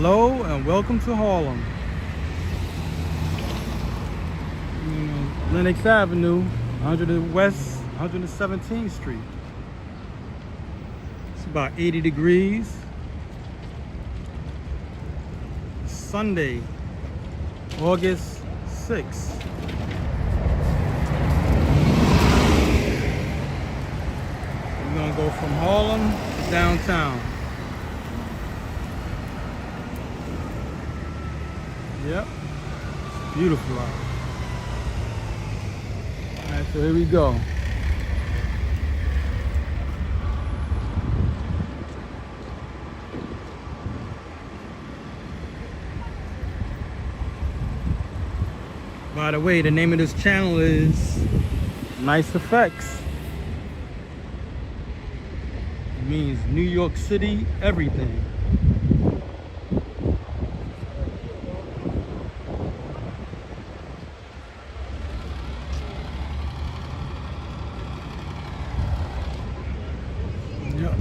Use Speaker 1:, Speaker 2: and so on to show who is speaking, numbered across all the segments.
Speaker 1: Hello and welcome to Harlem. Lenox Avenue, 100 West 117th Street. It's about 80 degrees. Sunday, August 6th. We're gonna go from Harlem to downtown. Yep, it's beautiful out. Alright, so here we go. By the way, the name of this channel is Nice Effects. It means New York City everything. Yep.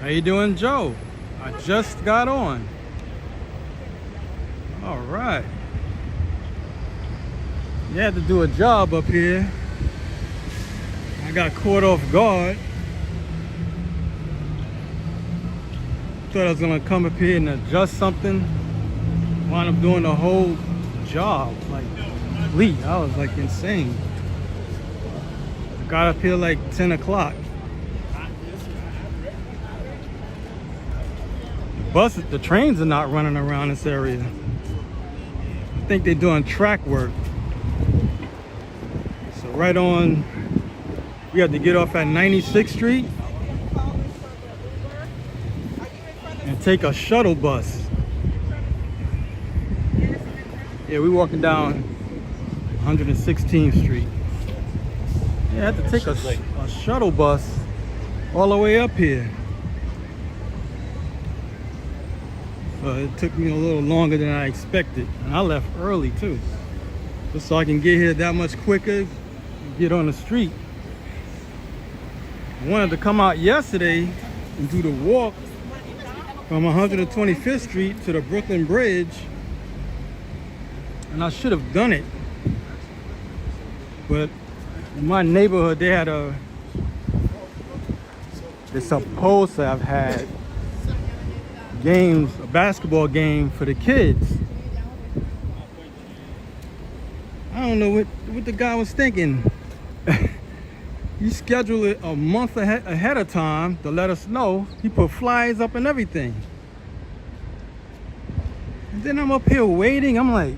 Speaker 1: How you doing, Joe? I just got on. All right. You had to do a job up here. I got caught off guard. Thought I was gonna come up here and adjust something. Wound up doing the whole job, like complete. I was like insane. I got up here like 10 o'clock. The trains are not running around this area. I think they're doing track work. So right on, we have to get off at 96th Street and take a shuttle bus. Yeah, we're walking down 116th Street. Yeah, I had to take a shuttle bus all the way up here. It took me a little longer than I expected, and I left early too, just so I can get here that much quicker and get on the street. I wanted to come out yesterday and do the walk from 125th Street to the Brooklyn Bridge, and I should have done it, but in my neighborhood they're supposed to have had games, a basketball game for the kids. I don't know what the guy was thinking. He scheduled it a month ahead of time to let us know. He put flyers up and everything. And then I'm up here waiting. I'm like,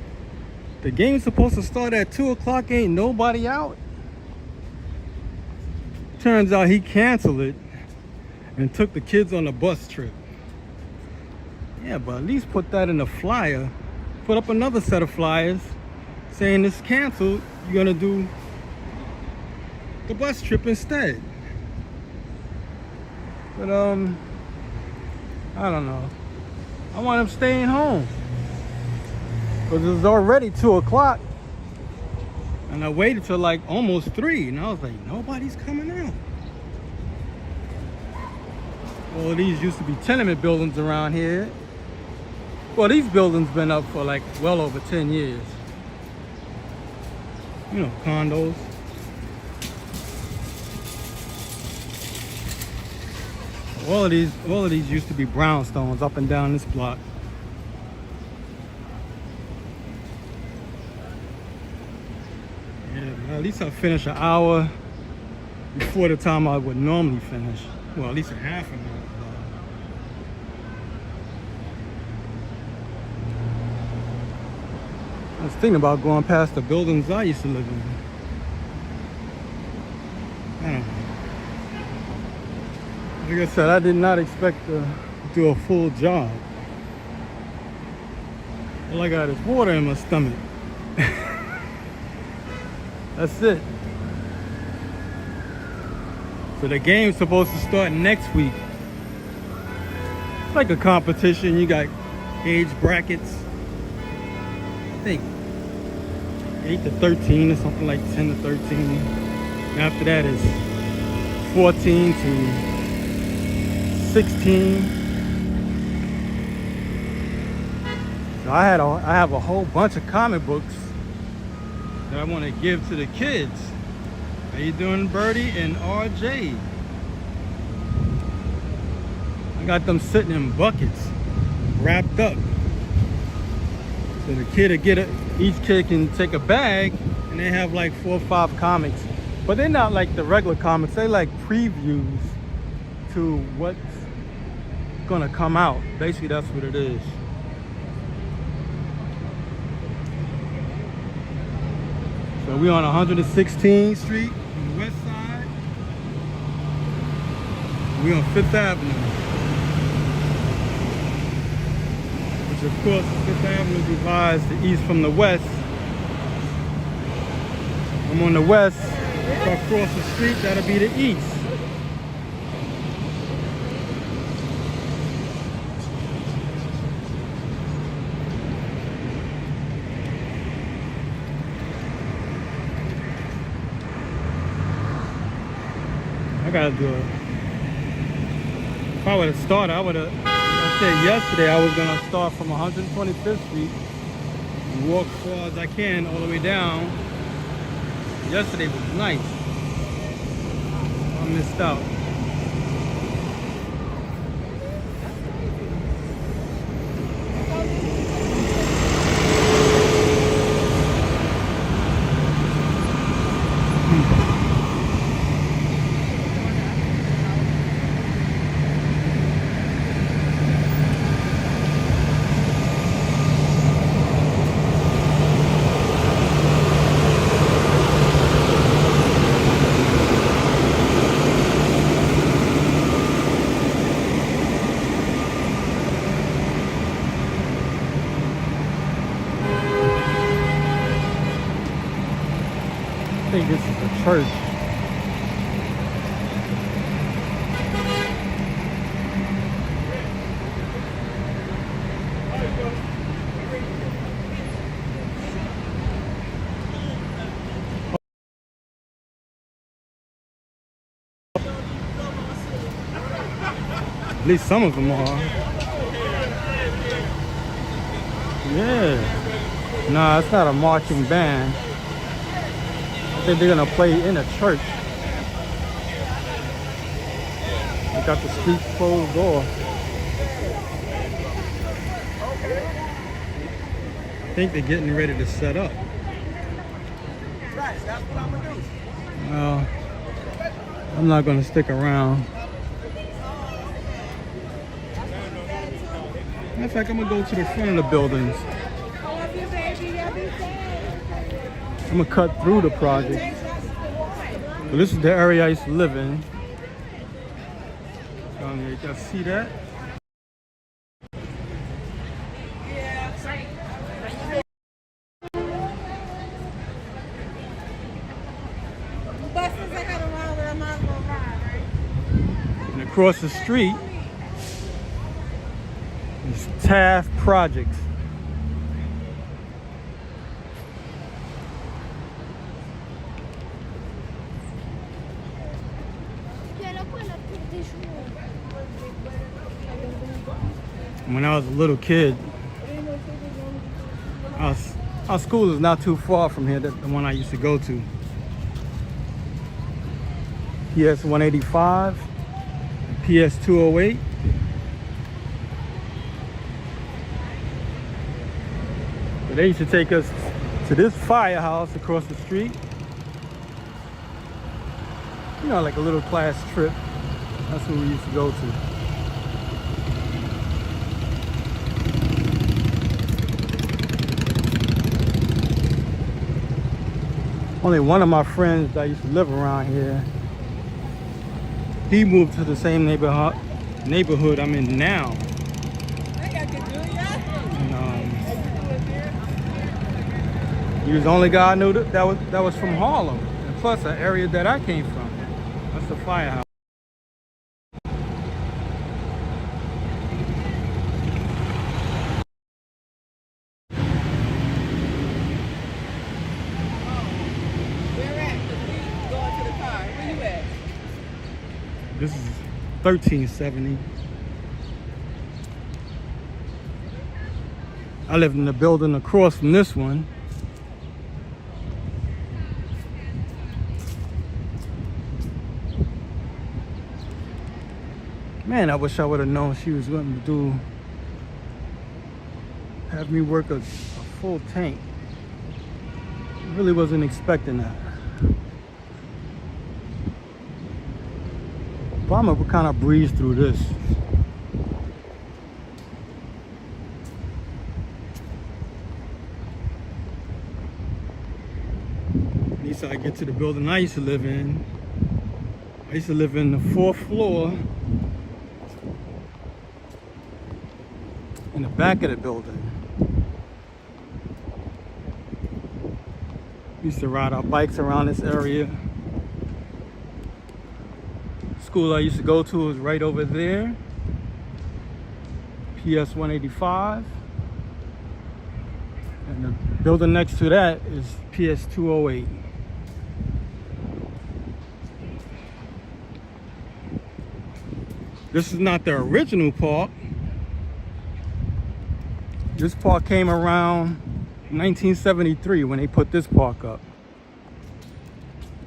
Speaker 1: the game's supposed to start at 2 o'clock, ain't nobody out. Turns out he canceled it and took the kids on a bus trip. Yeah, but at least put that in the flyer. Put up another set of flyers saying it's canceled. You're gonna do the bus trip instead. But I don't know. I want him staying home because it's already 2 o'clock, and I waited till like almost 3, and I was like, nobody's coming out. Well, these used to be tenement buildings around here. Well, these buildings been up for like well over 10 years. You know, condos. All of these used to be brownstones up and down this block. Yeah, well, at least I finished an hour before the time I would normally finish. Well, at least a half an hour. I was thinking about going past the buildings I used to live in. I don't know. Like I said, I did not expect to do a full job. All I got is water in my stomach. That's it. So the game's supposed to start next week. It's like a competition. You got age brackets. I think 8 to 13 or something, like 10 to 13. And after that is 14 to 16. So I have a whole bunch of comic books that I want to give to the kids. How you doing, Birdie and RJ? I got them sitting in buckets, wrapped up. So the kid will get it. Each kid can take a bag, and they have like 4 or 5 comics. But they're not like the regular comics. They like previews to what's gonna come out. Basically, that's what it is. So we on 116th Street on the west side. We on 5th Avenue. Which of course 5th Avenue divides the east from the west. I'm on the west. If I cross the street, that'll be the east. I gotta do it. If I would have started, I said yesterday I was gonna start from 125th Street and walk as far as I can all the way down. Yesterday was nice. I missed out. I think this is a church. At least some of them are. Yeah. Nah, it's not a marching band. I think they're gonna play in a church. They got the street closed door. I think they're getting ready to set up. Well, I'm not gonna stick around. Matter of fact, I'm gonna go to the front of the buildings. I'm gonna cut through the project. So this is the area I used to live in. You can see that. And across the street is Taft Projects. When I was a little kid, our school is not too far from here, that's the one I used to go to. PS 185, PS 208. So they used to take us to this firehouse across the street. You know, like a little class trip. That's where we used to go to. Only one of my friends that used to live around here, he moved to the same neighborhood I'm in now. And, he was the only guy I knew that was from Harlem, and plus an area that I came from. That's the firehouse. 1370. I lived in the building across from this one. Man, I wish I would have known she was going to have me work a full tank. I really wasn't expecting that. But I'm gonna kind of breeze through this. At least I get to the building I used to live in. I used to live in the 4th floor in the back of the building. We used to ride our bikes around this area. School I used to go to was right over there. PS 185. And the building next to that is PS 208. This is not the original park. This park came around 1973 when they put this park up.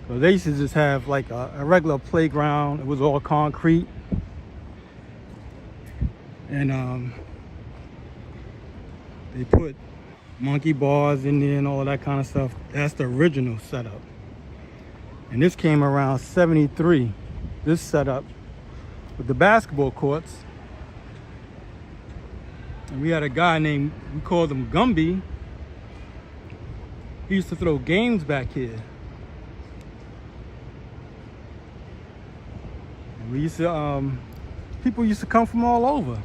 Speaker 1: So they used to just have like a regular playground. It was all concrete. And they put monkey bars in there and all of that kind of stuff. That's the original setup. And this came around 73. This setup with the basketball courts. And we had a guy named, we called him Gumby. He used to throw games back here. And we used to, people used to come from all over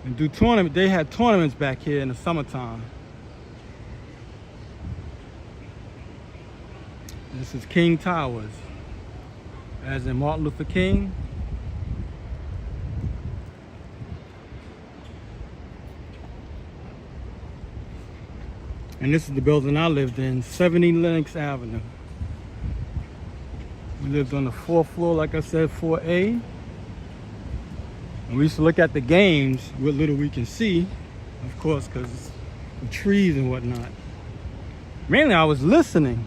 Speaker 1: and do tournaments. They had tournaments back here in the summertime. This is King Towers, as in Martin Luther King. And this is the building I lived in, 70 Lenox Avenue. We lived on the 4th floor, like I said, 4A. And we used to look at the games, what little we can see, of course, because the trees and whatnot. Mainly I was listening,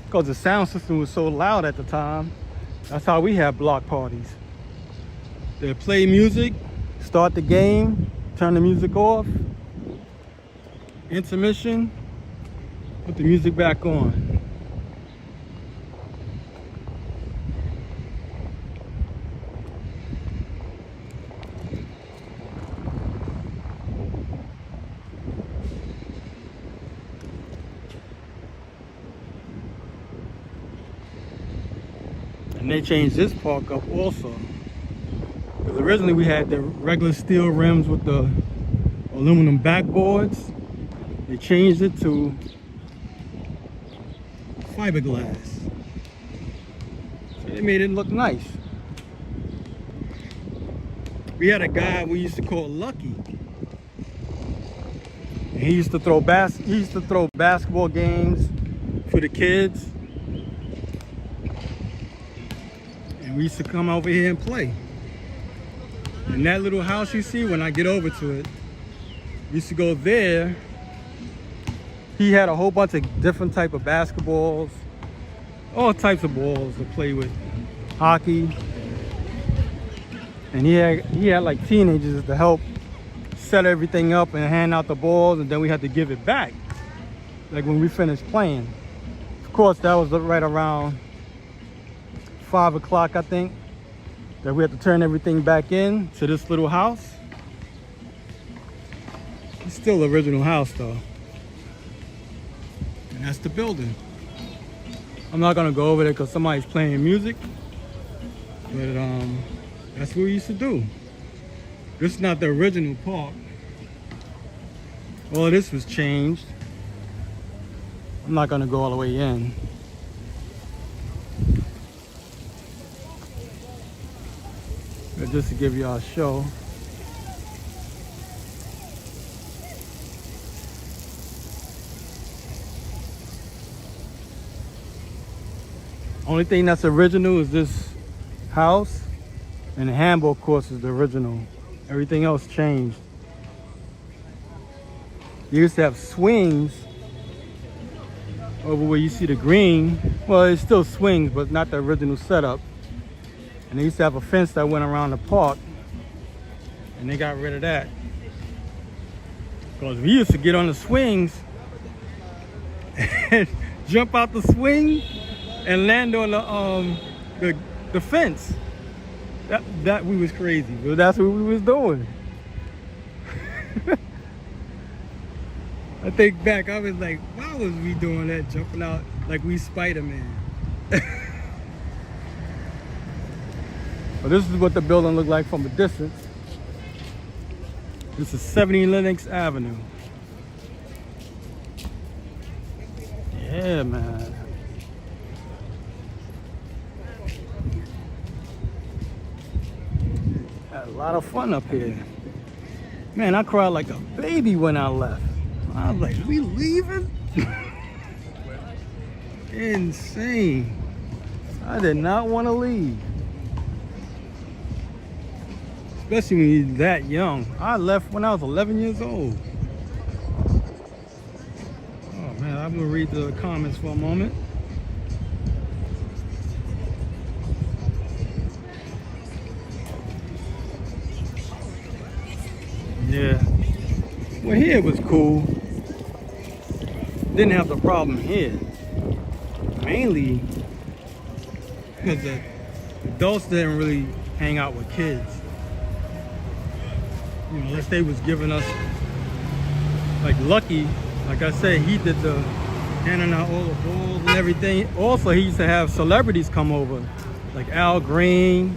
Speaker 1: because the sound system was so loud at the time. That's how we had block parties. They'd play music, start the game, turn the music off, intermission, put the music back on. And they changed this park up also. Because originally we had the regular steel rims with the aluminum backboards. They changed it to fiberglass. So they made it look nice. We had a guy we used to call Lucky. And he used to throw basketball games for the kids. And we used to come over here and play. And that little house you see, when I get over to it, we used to go there. He had a whole bunch of different type of basketballs, all types of balls to play with, hockey. And he had like teenagers to help set everything up and hand out the balls, and then we had to give it back, like when we finished playing. Of course, that was right around 5 o'clock, I think, that we had to turn everything back in to this little house. It's still the original house though. And that's the building. I'm not gonna go over there because somebody's playing music, but that's what we used to do. This is not the original park. All of this was changed. I'm not gonna go all the way in. But just to give y'all a show. Only thing that's original is this house And the handball course is the original. Everything else changed. They used to have swings over where you see the green. Well, it still swings, but not the original setup. And they used to have a fence that went around the park, and they got rid of that. Because we used to get on the swings and jump out the swing and land on the fence. That we was crazy, but that's what we was doing. I think back, I was like, why was we doing that, jumping out like we Spider-Man? But this is what the building looked like from a distance. This is 70 Lenox Avenue. Yeah, man. Had a lot of fun up here. Man, I cried like a baby when I left. I was like, we leaving? Insane. I did not want to leave. Especially when you're that young. I left when I was 11 years old. Oh man, I'm gonna read the comments for a moment. Yeah. Well, here was cool. Didn't have the problem here. Mainly because the adults didn't really hang out with kids. You know, unless they was giving us, like Lucky, like I said, he did the handing out all the balls and everything. Also, he used to have celebrities come over, like Al Green.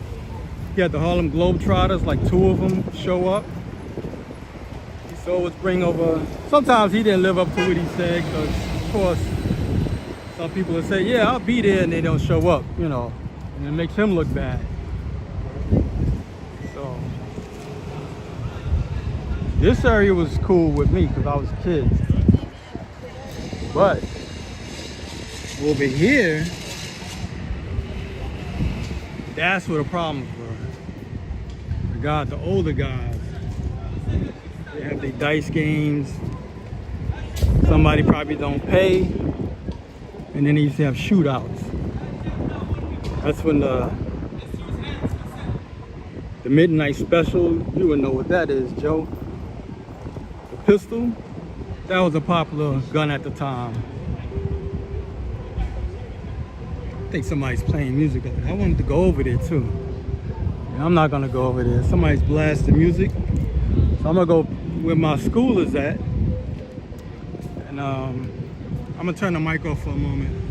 Speaker 1: He had the Harlem Globetrotters, like 2 of them show up. He used to always bring over, sometimes he didn't live up to what he said, because of course, some people would say, yeah, I'll be there, and they don't show up, you know, and it makes him look bad. So this area was cool with me because I was a kid. But over here, that's where the problems were. The older guys, they have their dice games. Somebody probably don't pay, and then they used to have shootouts. That's when the midnight special, you would know what that is, Joe. The pistol, that was a popular gun at the time. I think somebody's playing music over there. I wanted to go over there too. I'm not gonna go over there. Somebody's blasting music. So I'm gonna go where my school is at. And I'm gonna turn the mic off for a moment.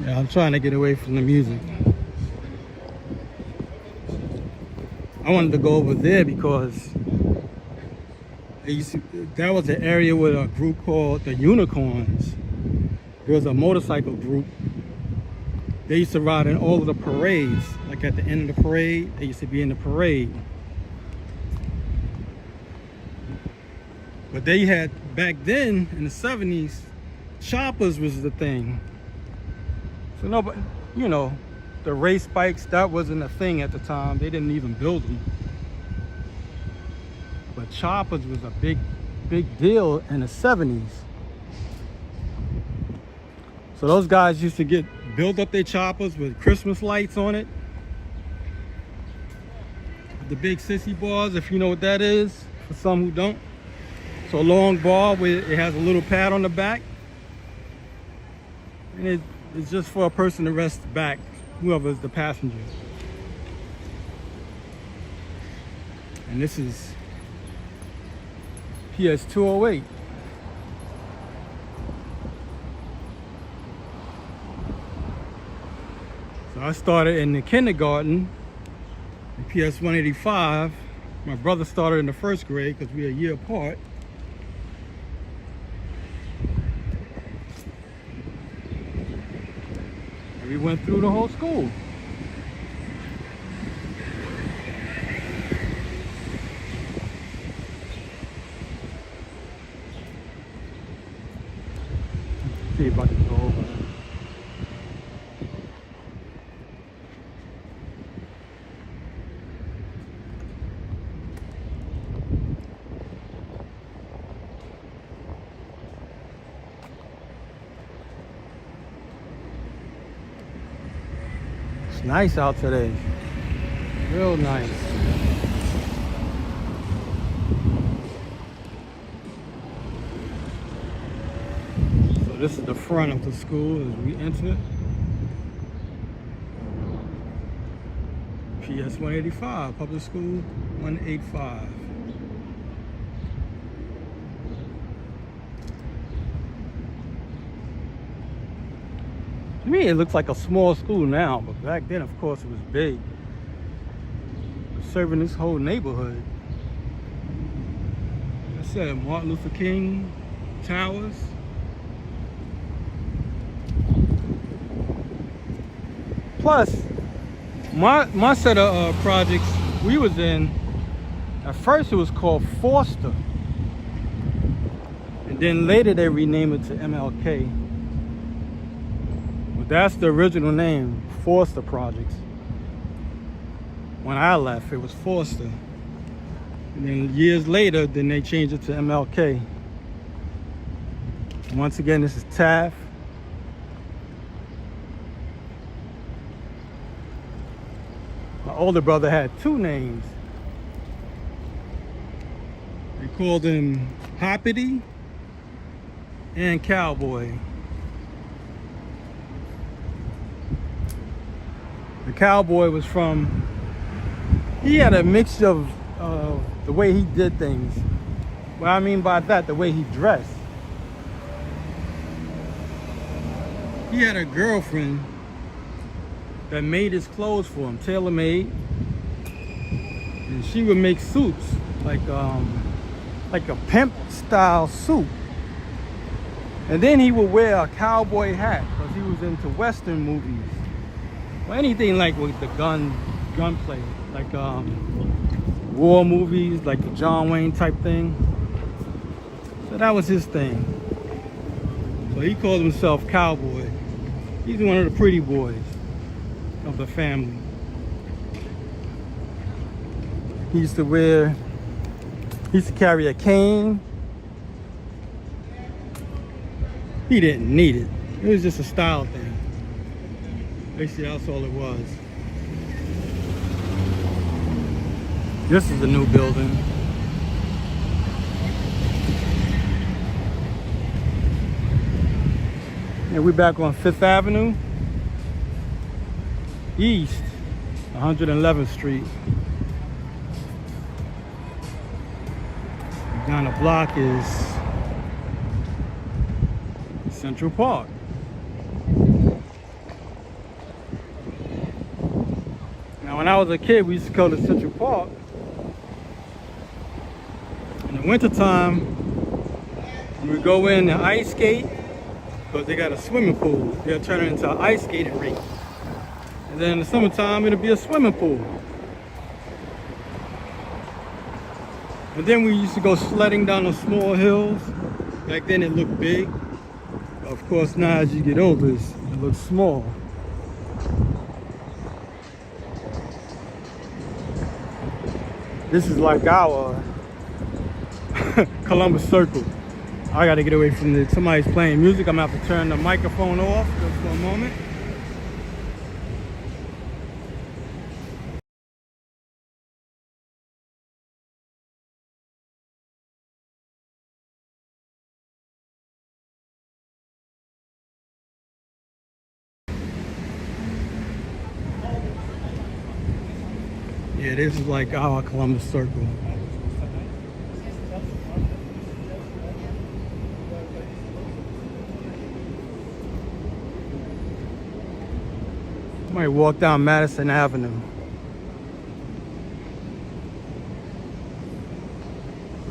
Speaker 1: Yeah, I'm trying to get away from the music. I wanted to go over there because that was the area with a group called the Unicorns. There was a motorcycle group. They used to ride in all of the parades. Like at the end of the parade, they used to be in the parade. But they had, back then in the 70s, choppers was the thing. So nobody, you know, the race bikes, that wasn't a thing at the time. They didn't even build them. But choppers was a big deal in the 70s. So those guys used to build up their choppers with Christmas lights on it. The big sissy bars, if you know what that is, for some who don't. So a long bar where it has a little pad on the back. And it's just for a person to rest back, whoever is the passenger. And this is PS 208. So I started in the kindergarten in PS 185. My brother started in the first grade because we're a year apart. We went through the whole school. See if I can go over there. It's nice out today. Real nice. So this is the front of the school as we enter. PS 185, public school 185. To me, it looks like a small school now, but back then, of course, it was big. Serving this whole neighborhood. I said Martin Luther King Towers. Plus, my set of projects we was in, at first it was called Foster. And then later they renamed it to MLK. But that's the original name, Foster Projects. When I left, it was Foster. And then years later, then they changed it to MLK. Once again, this is Taft. My older brother had two names. They called him Hoppity and Cowboy. The Cowboy was from, he had a mixture of the way he did things. What I mean by that, the way he dressed. He had a girlfriend that made his clothes for him, tailor-made. And she would make suits, like a pimp style suit. And then he would wear a cowboy hat because he was into Western movies. Or anything like with the gunplay, like war movies, like the John Wayne type thing. So that was his thing. So he called himself Cowboy. He's one of the pretty boys of the family. He used to carry a cane. He didn't need it. It was just a style thing. Basically, that's all it was. This is the new building. And we're back on 5th Avenue East, 111th Street. Down the block is Central Park. Now, when I was a kid, we used to go to Central Park. In the wintertime, we would go in and ice skate because they got a swimming pool. They'll turn it into an ice skating rink. And then in the summertime, it'll be a swimming pool. And then we used to go sledding down the small hills. Back then it looked big. Of course, now as you get older, it looks small. This is like our Columbus Circle. I gotta get away from this. Somebody's playing music. I'm gonna have to turn the microphone off just for a moment. Yeah, this is like our Columbus Circle. Might walk down Madison Avenue.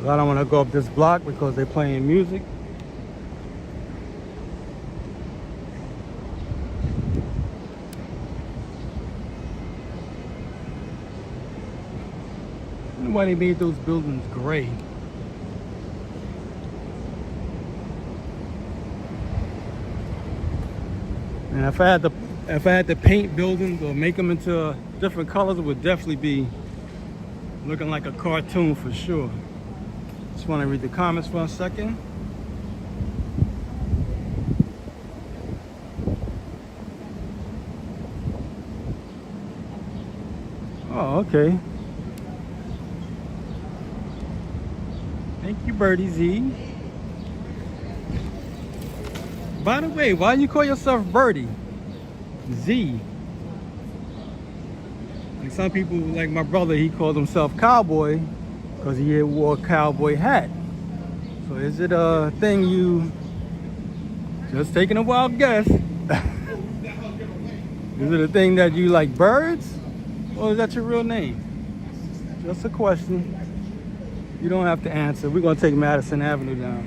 Speaker 1: I don't want to go up this block because they're playing music. don't know why they made those buildings gray. And if I had to paint buildings or make them into different colors, it would definitely be looking like a cartoon for sure. Just want to read the comments for a second. Oh, okay. Thank you, Birdie Z. By the way, why do you call yourself Birdie Z? Like some people, like my brother, he calls himself Cowboy because he wore a cowboy hat. So is it a thing you just taking a wild guess? Is it a thing that you like birds? Or is that your real name? Just a question. You don't have to answer. We're gonna take Madison Avenue down.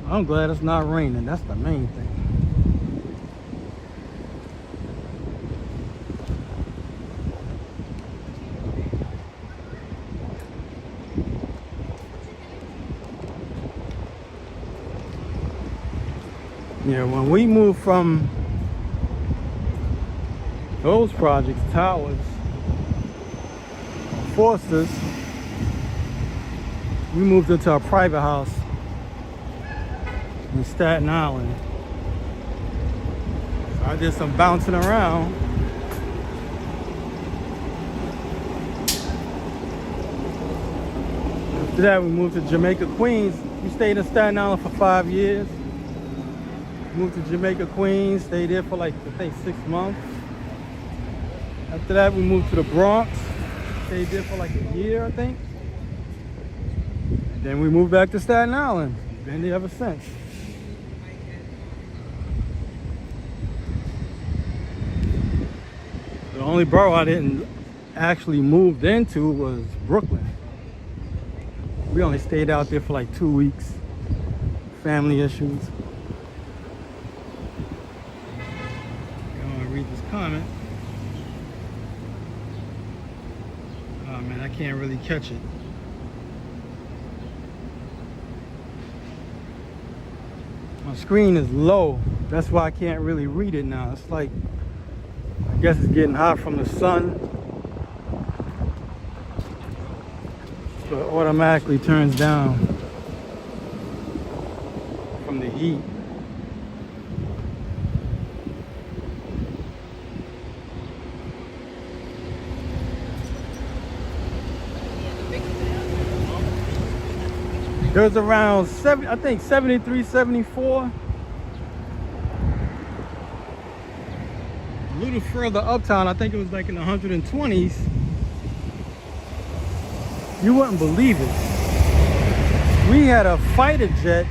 Speaker 1: I'm glad it's not raining. That's the main thing. Yeah, when we moved from those projects, towers, Forsters, we moved into a private house in Staten Island. So I did some bouncing around. After that, we moved to Jamaica, Queens. We stayed in Staten Island for 5 years. Moved to Jamaica, Queens, stayed there for like, I think 6 months. After that, we moved to the Bronx, stayed there for like a year, I think. And then we moved back to Staten Island. Been there ever since. The only borough I didn't actually move into was Brooklyn. We only stayed out there for like 2 weeks. Family issues. Read this comment. Oh man, I can't really catch it. My screen is low. That's why I can't really read it now. It's like, I guess it's getting hot from the sun. So it automatically turns down from the heat. There was around 73, 74. A little further uptown, I think it was like in the 120s. You wouldn't believe it. We had a fighter jet.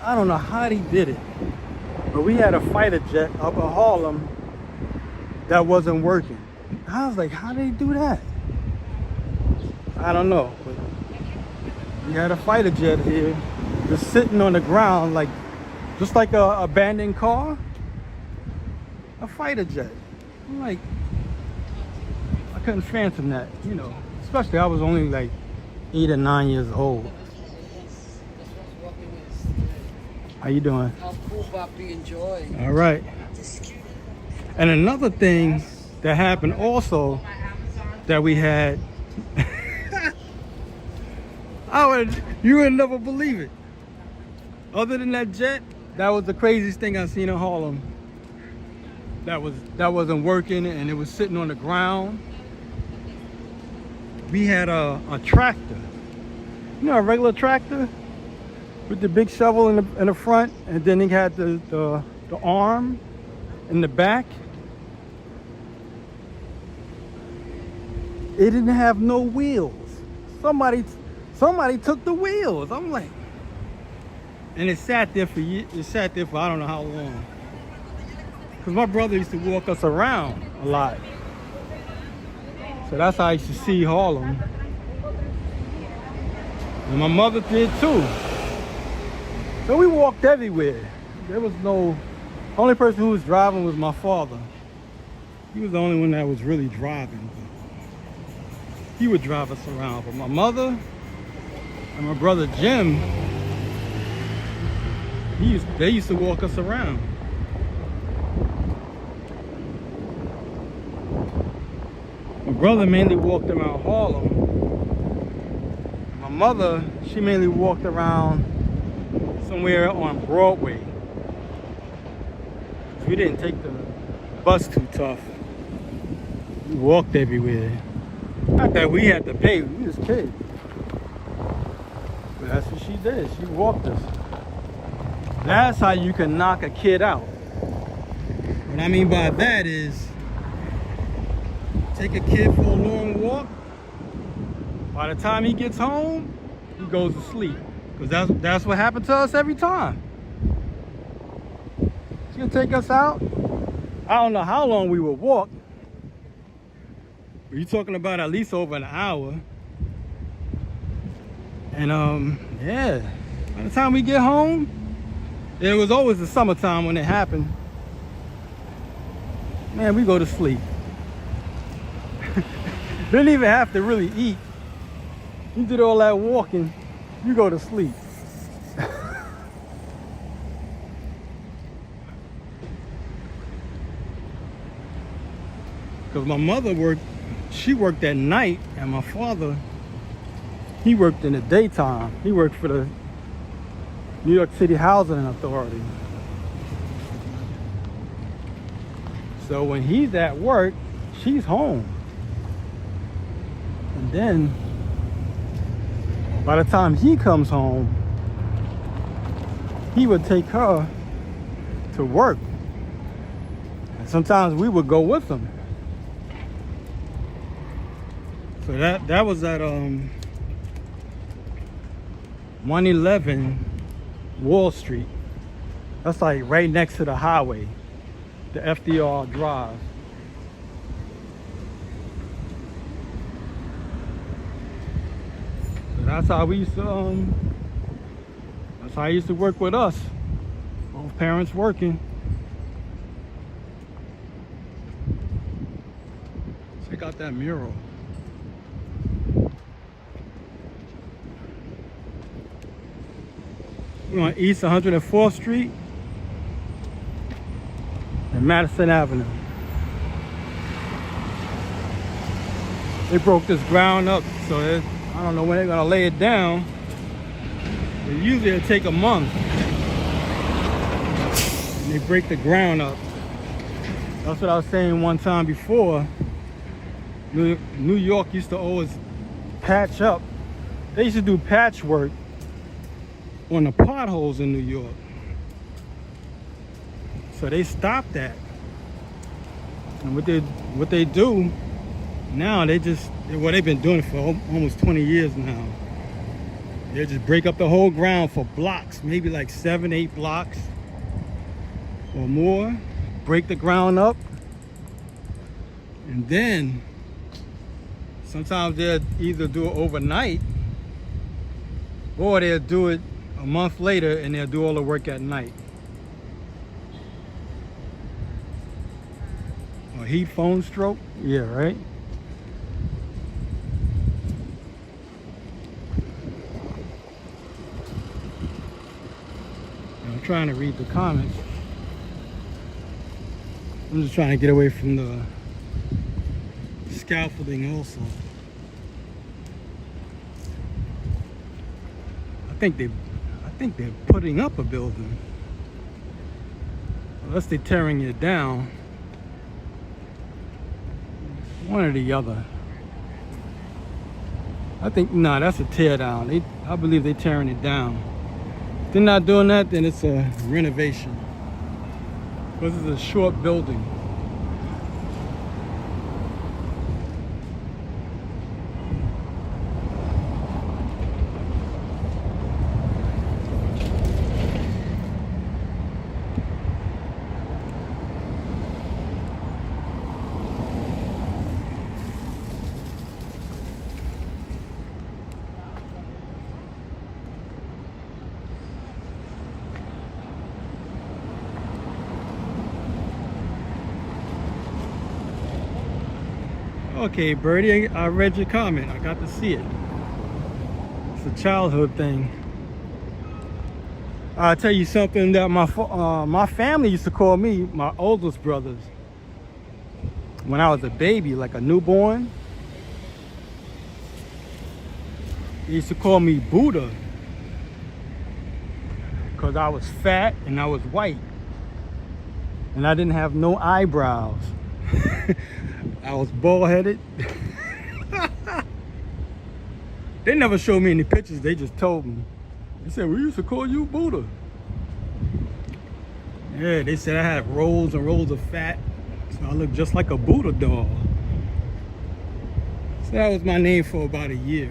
Speaker 1: I don't know how they did it, but we had a fighter jet up in Harlem that wasn't working. I was like, how did they do that? I don't know, but we had a fighter jet here, just sitting on the ground, like just like a abandoned car. A fighter jet. I'm like, I couldn't phantom that, you know. Especially I was only like 8 or 9 years old. How you doing?
Speaker 2: How cool, Bobby, enjoy.
Speaker 1: All right. And another thing that happened also that we had. You would never believe it. Other than that jet, that was the craziest thing I've seen in Harlem. That wasn't working and it was sitting on the ground. We had a tractor. You know, a regular tractor with the big shovel in the front, and then it had the arm in the back. It didn't have no wheels. Somebody took the wheels. I'm like, and it sat there for I don't know how long. Cause my brother used to walk us around a lot, so that's how I used to see Harlem. And my mother did too. So we walked everywhere. There was no, only person who was driving was my father. He was the only one that was really driving. He would drive us around. But my mother and my brother Jim, they used to walk us around. My brother mainly walked around Harlem. My mother, she mainly walked around somewhere on Broadway. We didn't take the bus too tough. We walked everywhere. Not that we had to pay, we was kids. But that's what she did, she walked us. That's how you can knock a kid out. What I mean by that is, take a kid for a long walk. By the time he gets home, he goes to sleep. Because that's what happened to us every time. She'll take us out. I don't know how long we would walk. But you're talking about at least over an hour. And yeah, by the time we get home, it was always the summertime when it happened. Man, we go to sleep. Didn't even have to really eat. You did all that walking, you go to sleep. Because my mother she worked at night, and my father, he worked in the daytime. He worked for the New York City Housing Authority. So when he's at work, she's home. And then, by the time he comes home, he would take her to work. And sometimes we would go with him. So that was at 111 Wall Street. That's like right next to the highway, the FDR Drive. So that's how we used to that's how I used to work with us. Both parents working. Check out that mural. We're on East 104th Street and Madison Avenue. They broke this ground up, so I don't know when they're gonna lay it down. But usually it'll take a month. And they break the ground up. That's what I was saying one time before. New York used to always patch up. They used to do patchwork on the potholes in New York. So they stopped that. And what they do now, they've been doing it for almost 20 years now. They just break up the whole ground for blocks, maybe like 7, 8 blocks or more. Break the ground up. And then sometimes they'll either do it overnight or they'll do it a month later and they'll do all the work at night. A heat phone stroke? Yeah, right? I'm trying to read the comments. I'm just trying to get away from the scaffolding also. I think they're putting up a building. Unless they're tearing it down. One or the other. I think, no, that's a tear down. I believe they're tearing it down. If they're not doing that, then it's a renovation. Because it's a short building. Okay, Birdie, I read your comment. I got to see it. It's a childhood thing. I'll tell you something that my family used to call me, my oldest brothers, when I was a baby, like a newborn. They used to call me Buddha because I was fat and I was white and I didn't have no eyebrows. I was bald-headed. They never showed me any pictures, they just told me. They said, we used to call you Buddha. Yeah, they said I had rolls and rolls of fat, so I looked just like a Buddha doll. So that was my name for about a year.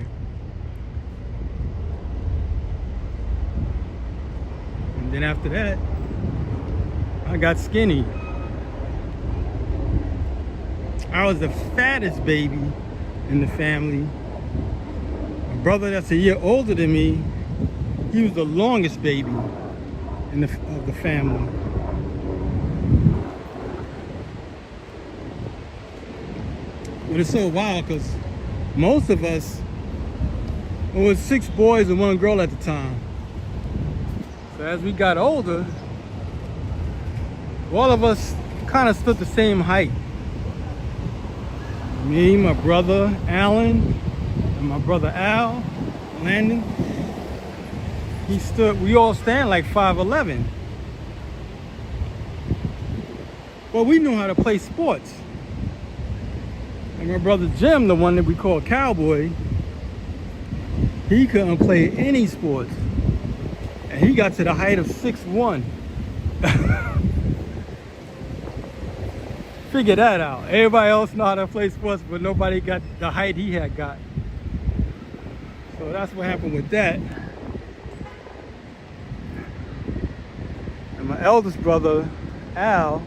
Speaker 1: And then after that, I got skinny. I was the fattest baby in the family. My brother that's a year older than me, he was the longest baby of the family. But it's so wild because most of us, it was 6 boys and 1 girl at the time. So as we got older, all of us kind of stood the same height. Me, my brother Alan, and my brother Al, Landon. We all stand like 5'11". But we knew how to play sports. And my brother Jim, the one that we call Cowboy, he couldn't play any sports. And he got to the height of 6'1". Figure that out. Everybody else know how to play sports, but nobody got the height he had got. So that's what happened with that. And my eldest brother, Al,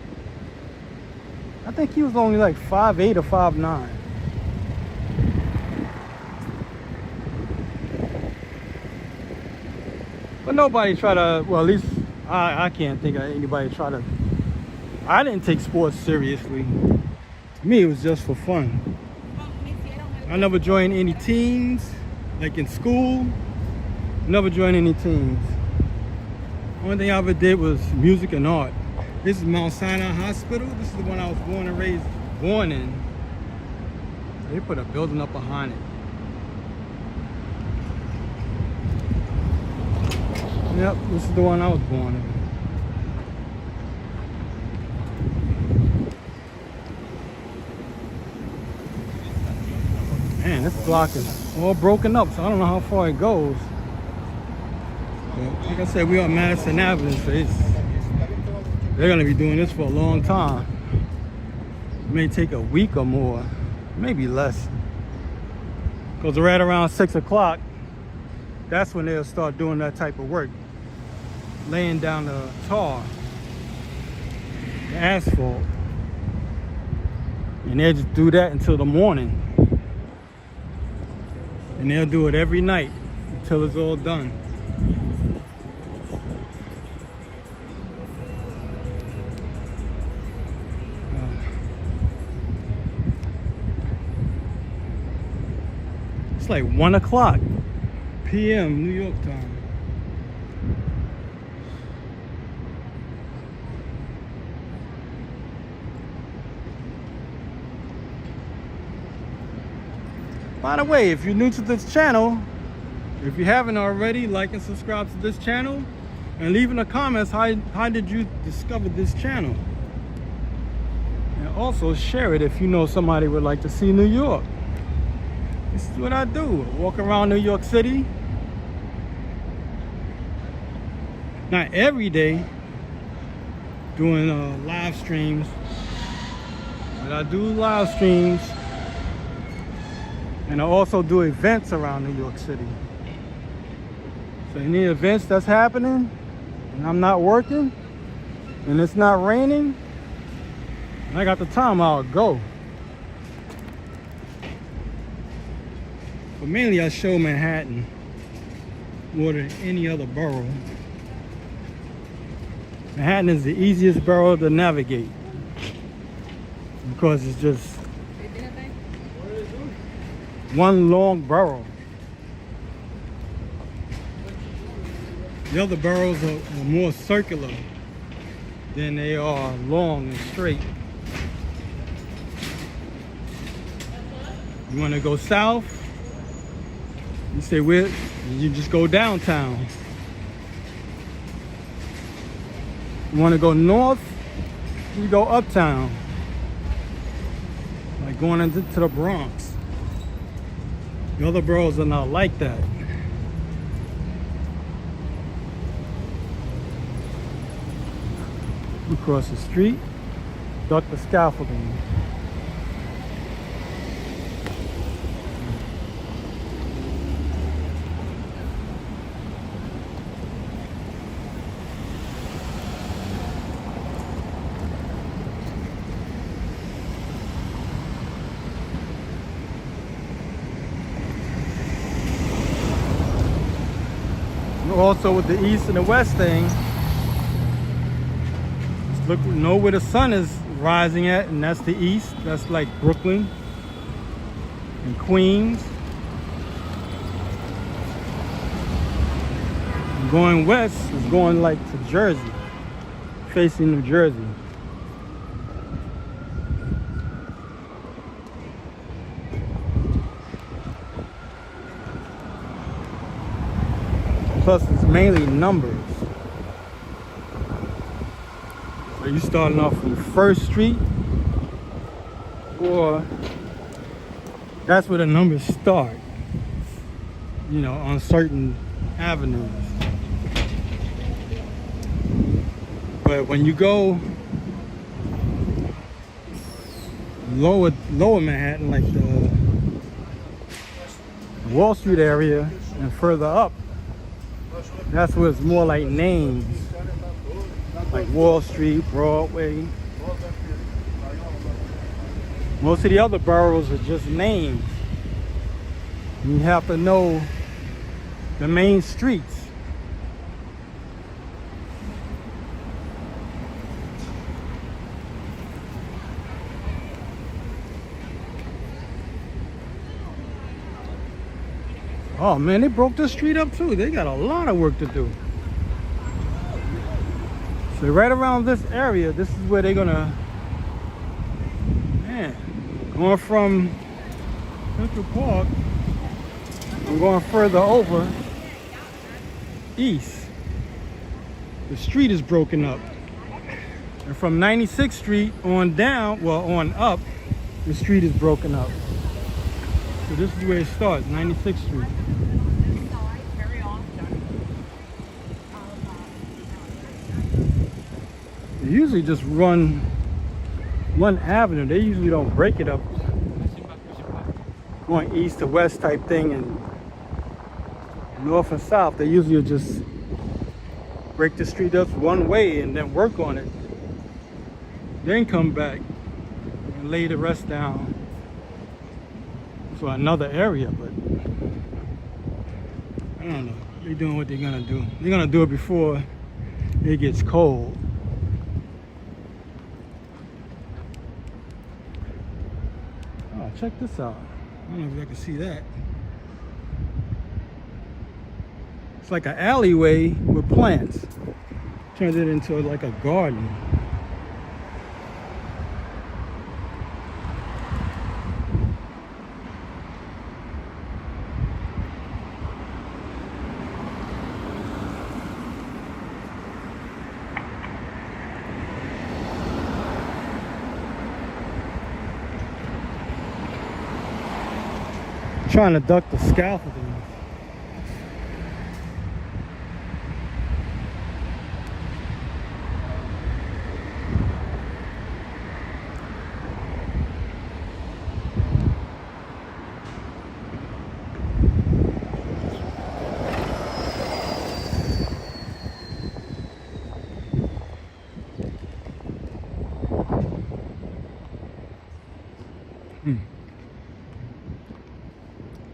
Speaker 1: I think he was only like 5'8" or 5'9". But nobody tried to, well, at least I can't think of anybody try to. I didn't take sports seriously. To me, it was just for fun. I never joined any teams, like in school. Never joined any teams. Only thing I ever did was music and art. This is Mount Sinai Hospital. This is the one I was born and raised, in. They put a building up behind it. Yep, this is the one I was born in. Man, this block is all broken up, so I don't know how far it goes. But like I said, we're on Madison Avenue, so they're gonna be doing this for a long time. It may take a week or more, maybe less. Because right around 6 o'clock, that's when they'll start doing that type of work. Laying down the tar, the asphalt. And they'll just do that until the morning. And they'll do it every night until it's all done. It's like 1 o'clock p.m. New York time. By the way, if you're new to this channel, if you haven't already, like and subscribe to this channel, and leave in the comments how did you discover this channel. And also share it if you know somebody would like to see New York. This is what I do. I walk around New York City. Not every day doing live streams, but I do live streams. And I also do events around New York City. So any events that's happening and I'm not working and it's not raining and I got the time, I'll go. But mainly I show Manhattan more than any other borough. Manhattan is the easiest borough to navigate because it's just one long borough. The other boroughs are more circular than they are long and straight. You want to go south? You say where? You just go downtown. You want to go north? You go uptown. Like going into the Bronx. The other boroughs are not like that. You cross the street, duck the scaffolding. Also with the east and the west thing, just look, know where the sun is rising at, and that's the east. That's like Brooklyn and Queens. And going west is going like to Jersey, facing New Jersey. Plus, it's mainly numbers. So you're starting off from First Street, or that's where the numbers start, you know, on certain avenues. But when you go lower Manhattan, like the Wall Street area and further up, that's where it's more like names, like Wall Street, Broadway. Most of the other boroughs are just names. You have to know the main streets. Oh man, they broke the street up too. They got a lot of work to do. So right around this area, this is where they're gonna, man, going from Central Park, I'm going further over east. The street is broken up. And from 96th Street on down, well on up, the street is broken up. So this is where it starts, 96th Street. They usually just run one avenue. They usually don't break it up. Going east to west type thing and north and south. They usually just break the street up one way and then work on it. Then come back and lay the rest down for another area, but I don't know. They're doing what they're gonna do. They're gonna do it before it gets cold. Oh, check this out. I don't know if I can see that. It's like an alleyway with plants. Turned it into like a garden. Trying to duck the scaffolding.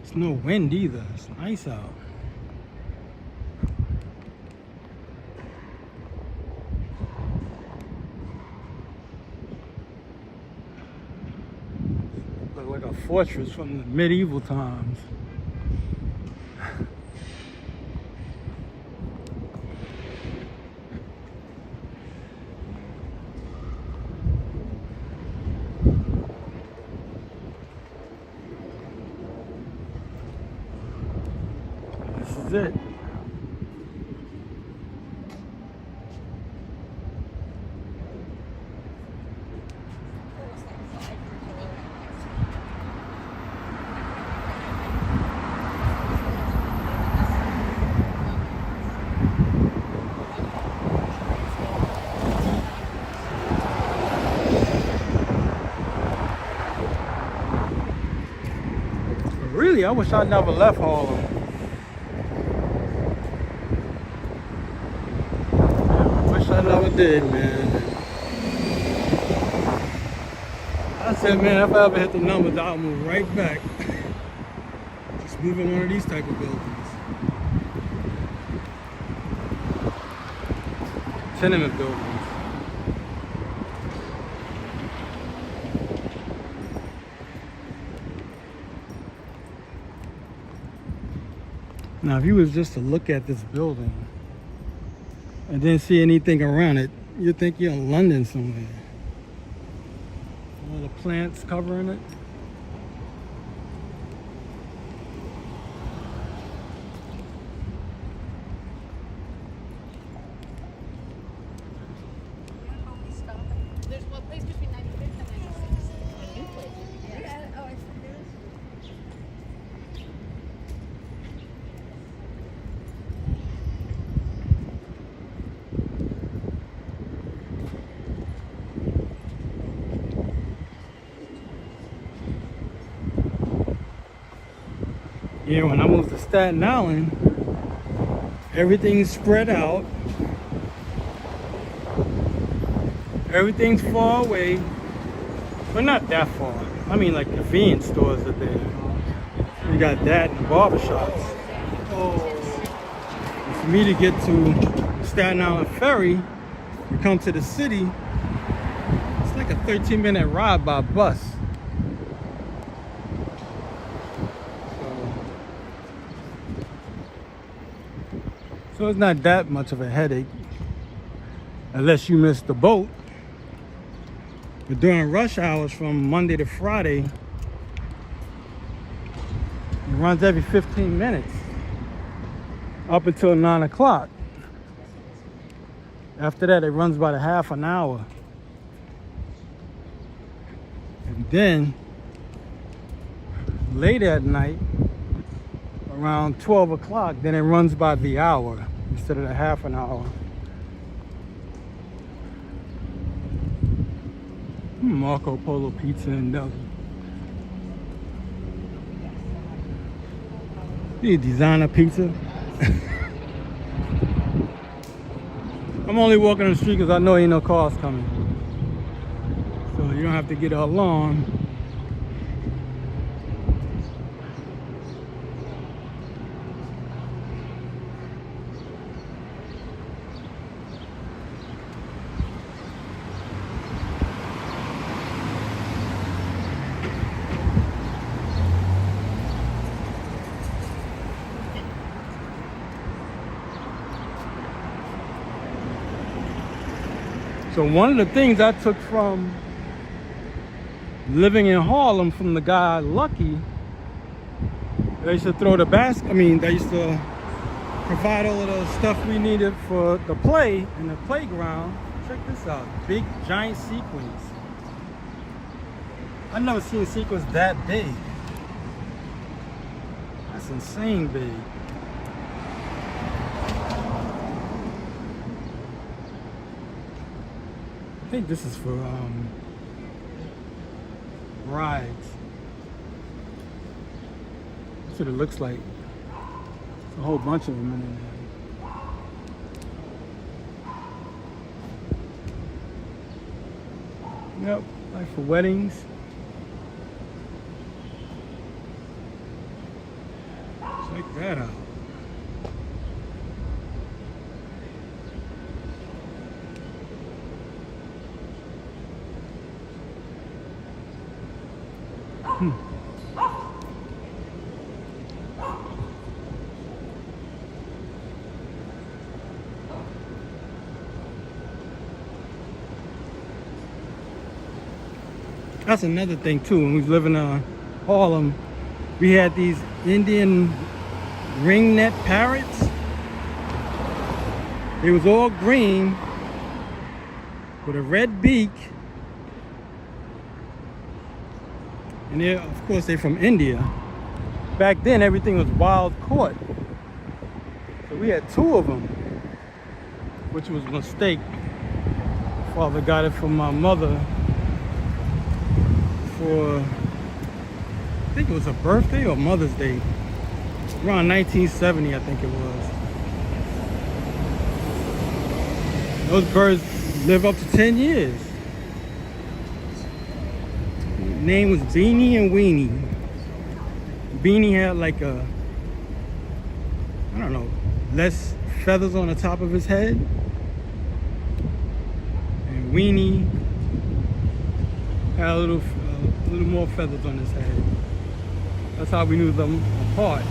Speaker 1: It's no wind either. It's nice out. Look like a fortress from the medieval times. This is it. Really, I wish I never left Harlem. I wish I never did, man. I said, man, if I ever hit the numbers, I'll move right back. Just move in one of these type of buildings. Tenement buildings. Now, if you was just to look at this building and didn't see anything around it, you'd think you're in London somewhere. All the plants covering it.
Speaker 3: There's one place between 95th and 96th. A new place. Yeah. Oh, I see.
Speaker 1: Yeah, when I moved to Staten Island, everything's spread out. Everything's far away, but not that far. I mean, like convenience stores are there. You got that and barbershops. And for me to get to Staten Island Ferry and come to the city, it's like a 13-minute ride by bus. So it's not that much of a headache, unless you miss the boat. But during rush hours from Monday to Friday, it runs every 15 minutes up until 9 o'clock. After that, it runs about a half an hour. And then, late at night, around 12 o'clock, then it runs by the hour instead of the half an hour. Marco Polo Pizza and Deli. Need designer pizza. I'm only walking on the street because I know ain't no cars coming. So you don't have to get an alarm. So one of the things I took from living in Harlem from the guy Lucky, they used to throw the basket. I mean, they used to provide all of the stuff we needed for the play in the playground. Check this out, big giant sequins. I've never seen sequins that big. That's insane big. I think this is for rides. That's what it looks like. There's a whole bunch of them in there. Yep, like for weddings. Check that out. That's another thing too. When we was living in Harlem, we had these Indian ringneck parrots. They was all green with a red beak. And they, of course, they're from India. Back then, everything was wild caught. So we had 2 of them, which was a mistake. Father got it from my mother for, I think it was a birthday or Mother's Day. Around 1970, I think it was. Those birds live up to 10 years. His name was Beanie and Weenie. Beanie had like a, I don't know, less feathers on the top of his head. And Weenie had a little more feathers on his head. That's how we knew them apart.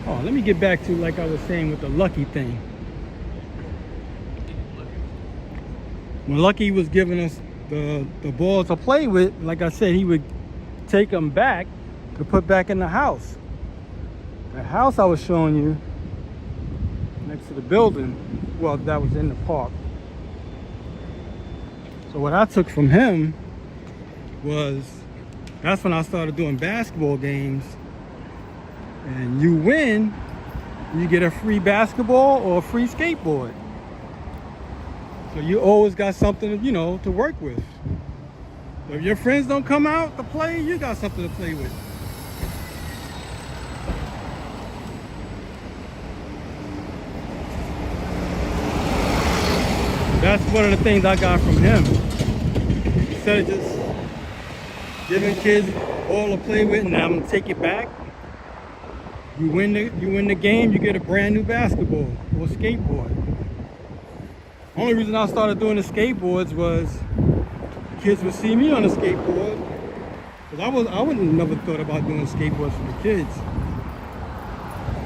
Speaker 1: Oh, let me get back to, like I was saying, with the Lucky thing. When Lucky was giving us the ball to play with, like I said, he would take them back to put back in the house. The house I was showing you next to the building, well, that was in the park. So what I took from him was, that's when I started doing basketball games. And you win, you get a free basketball or a free skateboard. So you always got something, you know, to work with. So if your friends don't come out to play, you got something to play with. That's one of the things I got from him. Instead of just giving kids all to play with and I'm gonna take it back. You win the game, you get a brand new basketball or skateboard. Only reason I started doing the skateboards was kids would see me on a skateboard. Cause I wouldn't never thought about doing skateboards for the kids.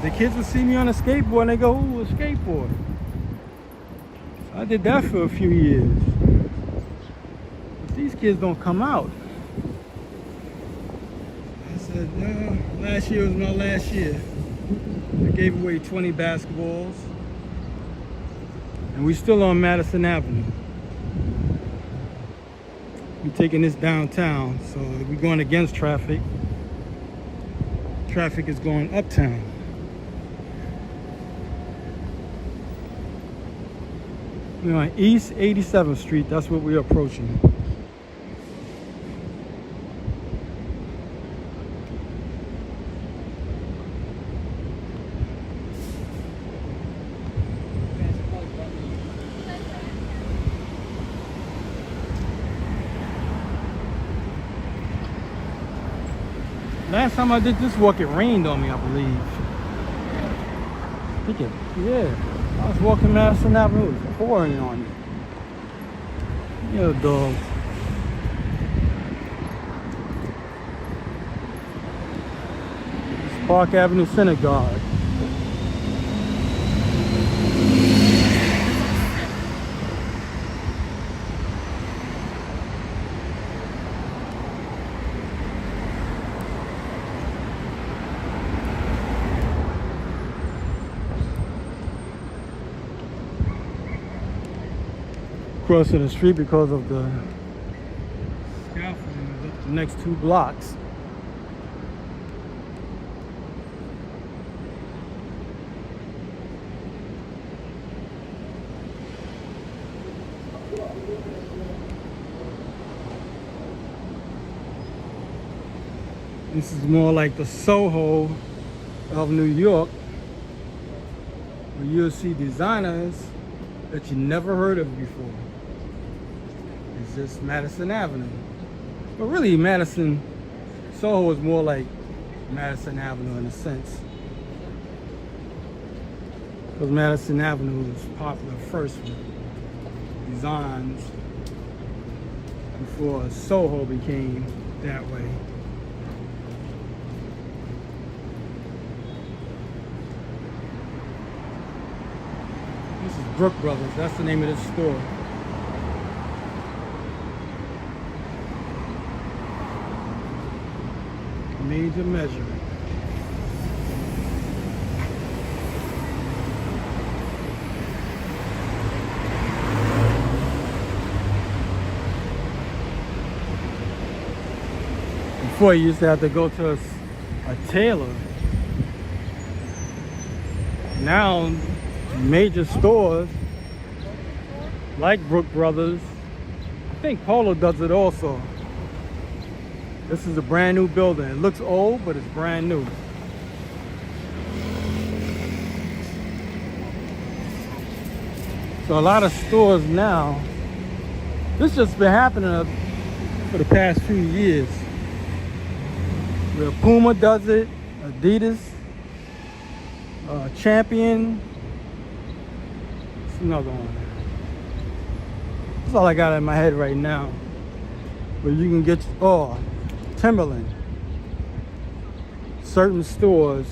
Speaker 1: The kids would see me on a skateboard and they go, ooh, a skateboard. So I did that for a few years. But these kids don't come out. I said, no, last year was my last year. I gave away 20 basketballs. And we still on Madison Avenue. We're taking this downtown, so we're going against traffic. Traffic is going uptown. We're on East 87th Street, that's what we're approaching. Last time I did this walk, it rained on me, I believe. I think it, yeah. I was walking Madison Avenue, it was pouring on me. Yeah, dogs. It's Park Avenue Synagogue. Crossing the street because of the scaffolding up the next 2 blocks. This is more like the Soho of New York, where you'll see designers that you never heard of before. It's just Madison Avenue. But really, Soho is more like Madison Avenue in a sense. Because Madison Avenue was popular first with designs before Soho became that way. This is Brook Brothers, that's the name of this store. Major measurement. Before you used to have to go to a tailor. Now, major stores like Brook Brothers, I think Polo does it also. This is a brand new building. It looks old, but it's brand new. So a lot of stores now, this just been happening for the past few years. Where Puma does it, Adidas, Champion. It's another one. That's all I got in my head right now. But you can get, Timberland. Certain stores,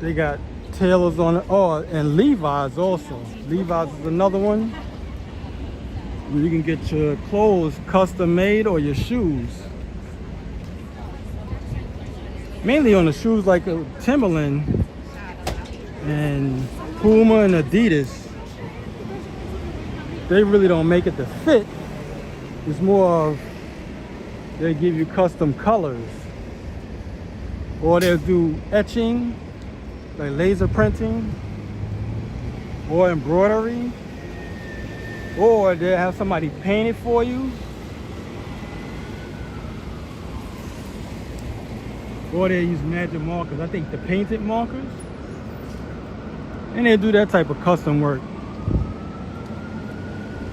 Speaker 1: they got tailors on it. Oh, and Levi's also. Levi's is another one. Where you can get your clothes custom made or your shoes. Mainly on the shoes like Timberland and Puma and Adidas. They really don't make it to fit. It's more of they give you custom colors. Or they'll do etching, like laser printing, or embroidery. Or they'll have somebody paint it for you. Or they use magic markers, I think the painted markers. And they do that type of custom work.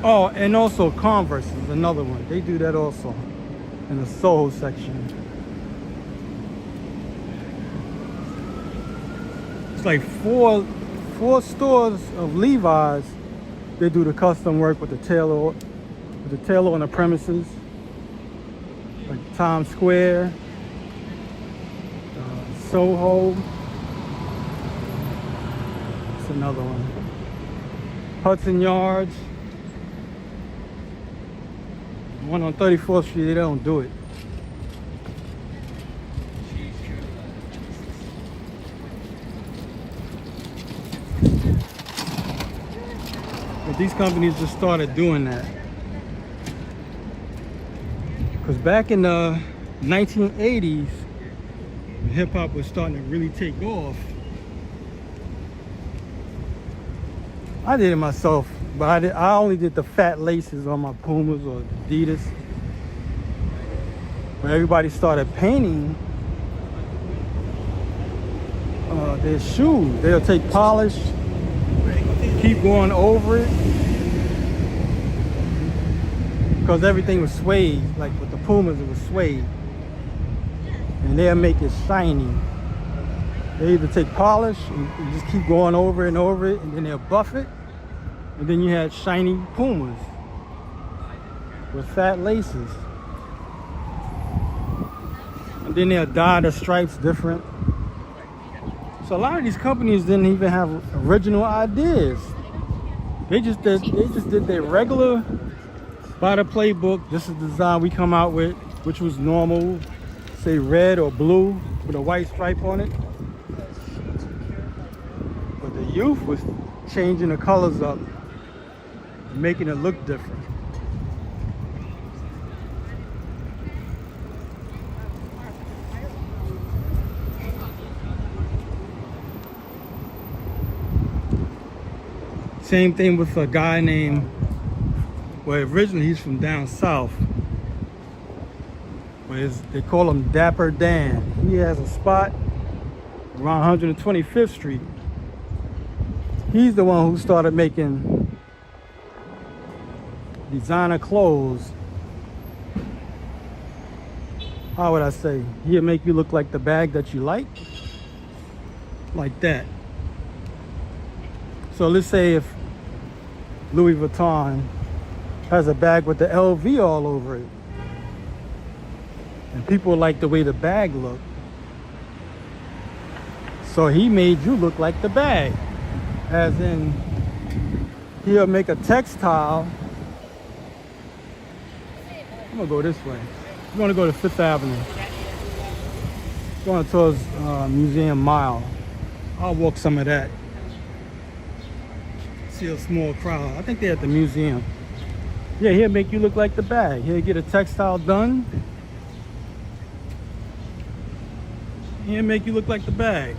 Speaker 1: Oh, and also Converse is another one. They do that also in the Soho section. It's like four stores of Levi's. They do the custom work with the tailor on the premises, like Times Square, Soho. It's another one. Hudson Yards. One on 34th Street, they don't do it. But these companies just started doing that. Because back in the 1980s, when hip hop was starting to really take off, I did it myself, but I only did the fat laces on my Pumas or Adidas. When everybody started painting their shoes, they'll take polish, keep going over it, because everything was suede. Like with the Pumas, it was suede, and they'll make it shiny. They either take polish and just keep going over it and over it, and then they'll buff it, and then you had shiny Pumas with fat laces. And then they'll dye the stripes different. So a lot of these companies didn't even have original ideas. They just did their regular, by the playbook. This is the design we come out with, which was normal, say red or blue with a white stripe on it. But the youth was changing the colors up, making it look different. Same thing with a guy named, well, originally he's from down south. They call him Dapper Dan. He has a spot around 125th Street. He's the one who started making designer clothes. How would I say? He'll make you look like the bag that you like that. So let's say if Louis Vuitton has a bag with the LV all over it, and people like the way the bag looked, so he made you look like the bag. As in, he'll make a textile. I'm gonna go this way. You wanna go to 5th Avenue. Going towards Museum Mile. I'll walk some of that. See a small crowd. I think they're at the museum. Yeah, he'll make you look like the bag. He'll get a textile done. He'll make you look like the bag.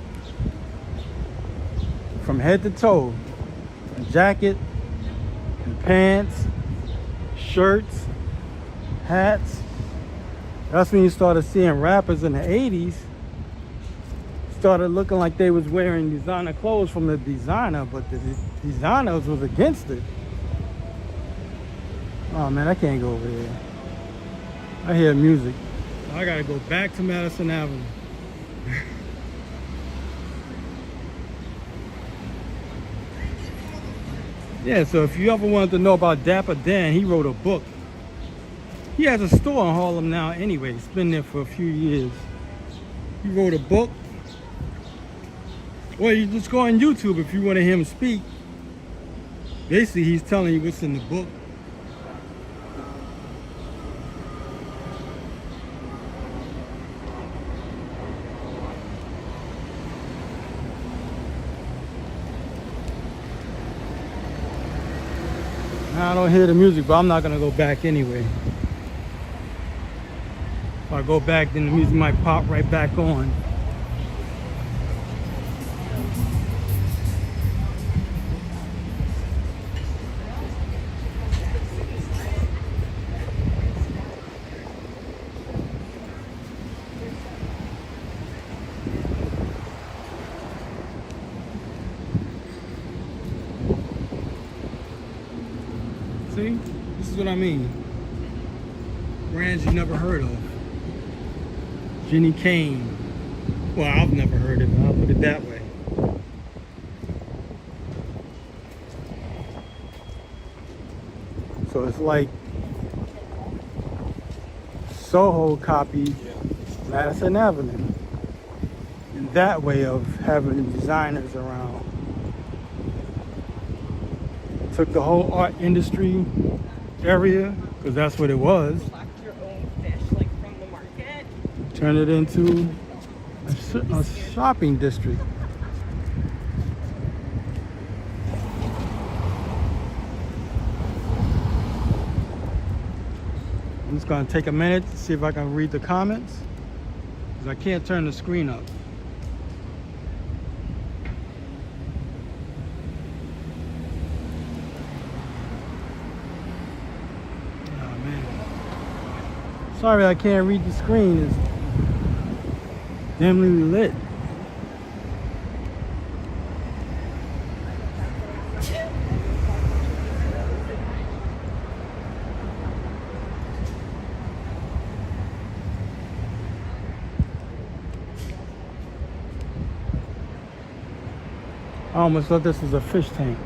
Speaker 1: From head to toe. A jacket, and pants, shirts, hats. That's when you started seeing rappers in the 80s started looking like they was wearing designer clothes from the designer, but the designers was against it. Oh man, I can't go over there. I hear music. I gotta go back to Madison Avenue. Yeah, so if you ever wanted to know about Dapper Dan, he wrote a book. He has a store in Harlem now anyway. It's been there for a few years. He wrote a book. Well, you just go on YouTube if you want to hear him speak. Basically, he's telling you what's in the book. I don't hear the music, but I'm not gonna go back anyway. If I go back, then the music might pop right back on. See? This is what I mean. Brands you never heard of. Jenny Kane. Well, I've never heard of it. I'll put it that way. So it's like Soho copied Madison Avenue. In that way of having designers around. Took the whole art industry area, because that's what it was.
Speaker 4: Collect your own fish, like from the market.
Speaker 1: Turn it into a shopping district. I'm just gonna take a minute to see if I can read the comments, because I can't turn the screen up. Sorry, I can't read the screen. It's dimly lit. I almost thought this was a fish tank.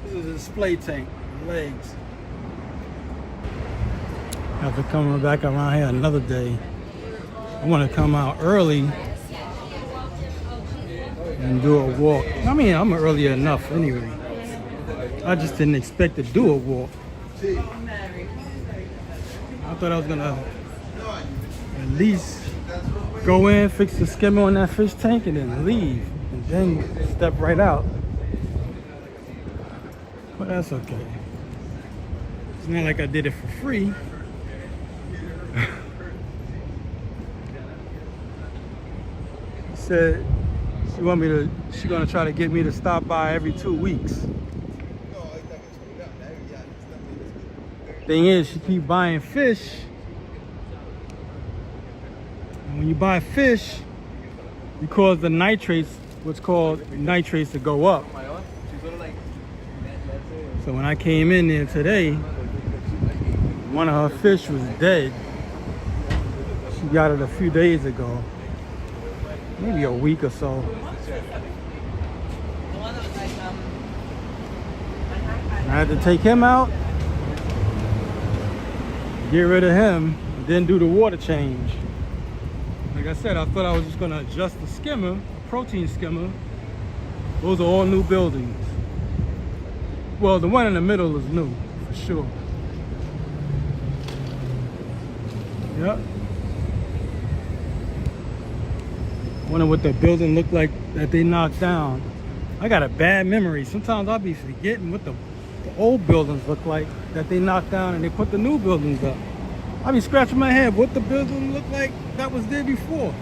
Speaker 1: This is a display tank, legs. After coming back around here another day, I want to come out early and do a walk. I mean, I'm early enough anyway. I just didn't expect to do a walk. I thought I was gonna at least go in, fix the skimmer on that fish tank, and then leave, and then step right out. But that's okay. It's not like I did it for free. Said she's gonna try to get me to stop by every 2 weeks. Thing is, she keep buying fish. And when you buy fish, you cause the nitrates, what's called nitrates, to go up. So when I came in there today, one of her fish was dead. She got it a few days ago. Maybe a week or so. And I had to take him out, get rid of him, and then do the water change. Like I said, I thought I was just gonna adjust the skimmer, protein skimmer. Those are all new buildings. Well, the one in the middle is new, for sure. Yep. Wonder what the building looked like that they knocked down. I got a bad memory. Sometimes I'll be forgetting what the old buildings look like that they knocked down and they put the new buildings up. I'll be scratching my head what the building looked like that was there before.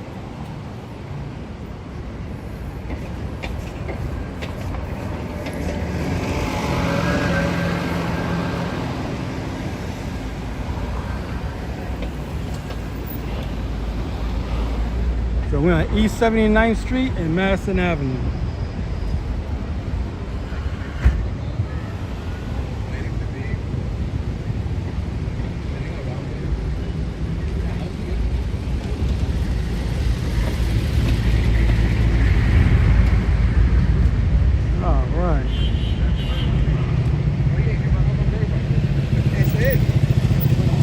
Speaker 1: So we're on East 79th Street and Madison Avenue. All right.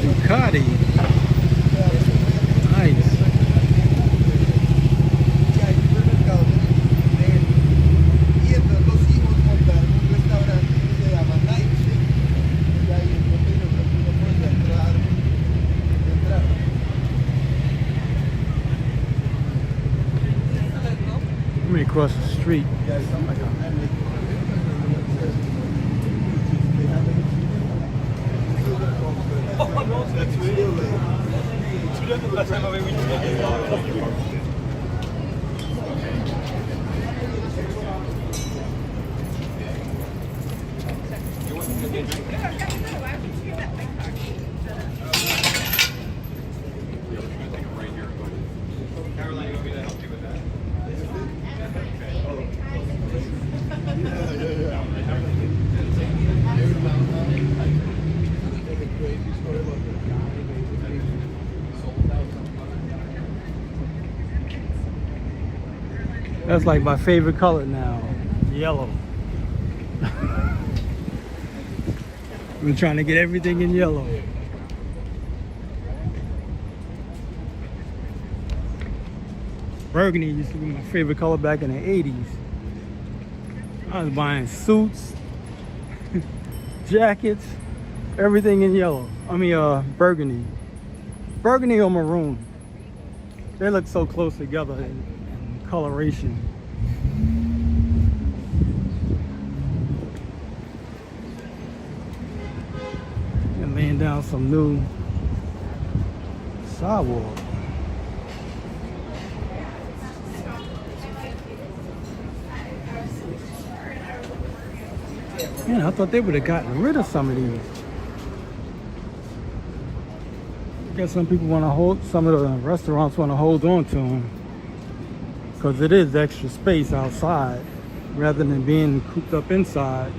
Speaker 1: Ducati. Nice. Let me cross the street. That's like my favorite color now, yellow. We're trying to get everything in yellow. Burgundy used to be my favorite color back in the 80s. I was buying suits, jackets, everything in yellow. I mean, burgundy. Burgundy or maroon. They look so close together in coloration. And laying down some new sidewalk. Man, I thought they would have gotten rid of some of these. I guess some people want to hold, some of the restaurants want to hold on to them because it is extra space outside rather than being cooped up inside.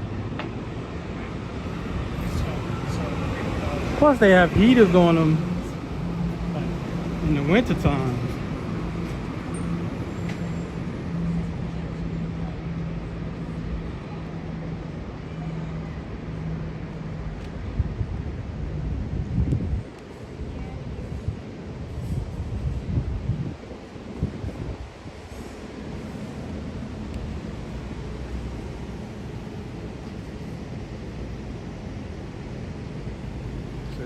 Speaker 1: Plus they have heaters on them in the wintertime.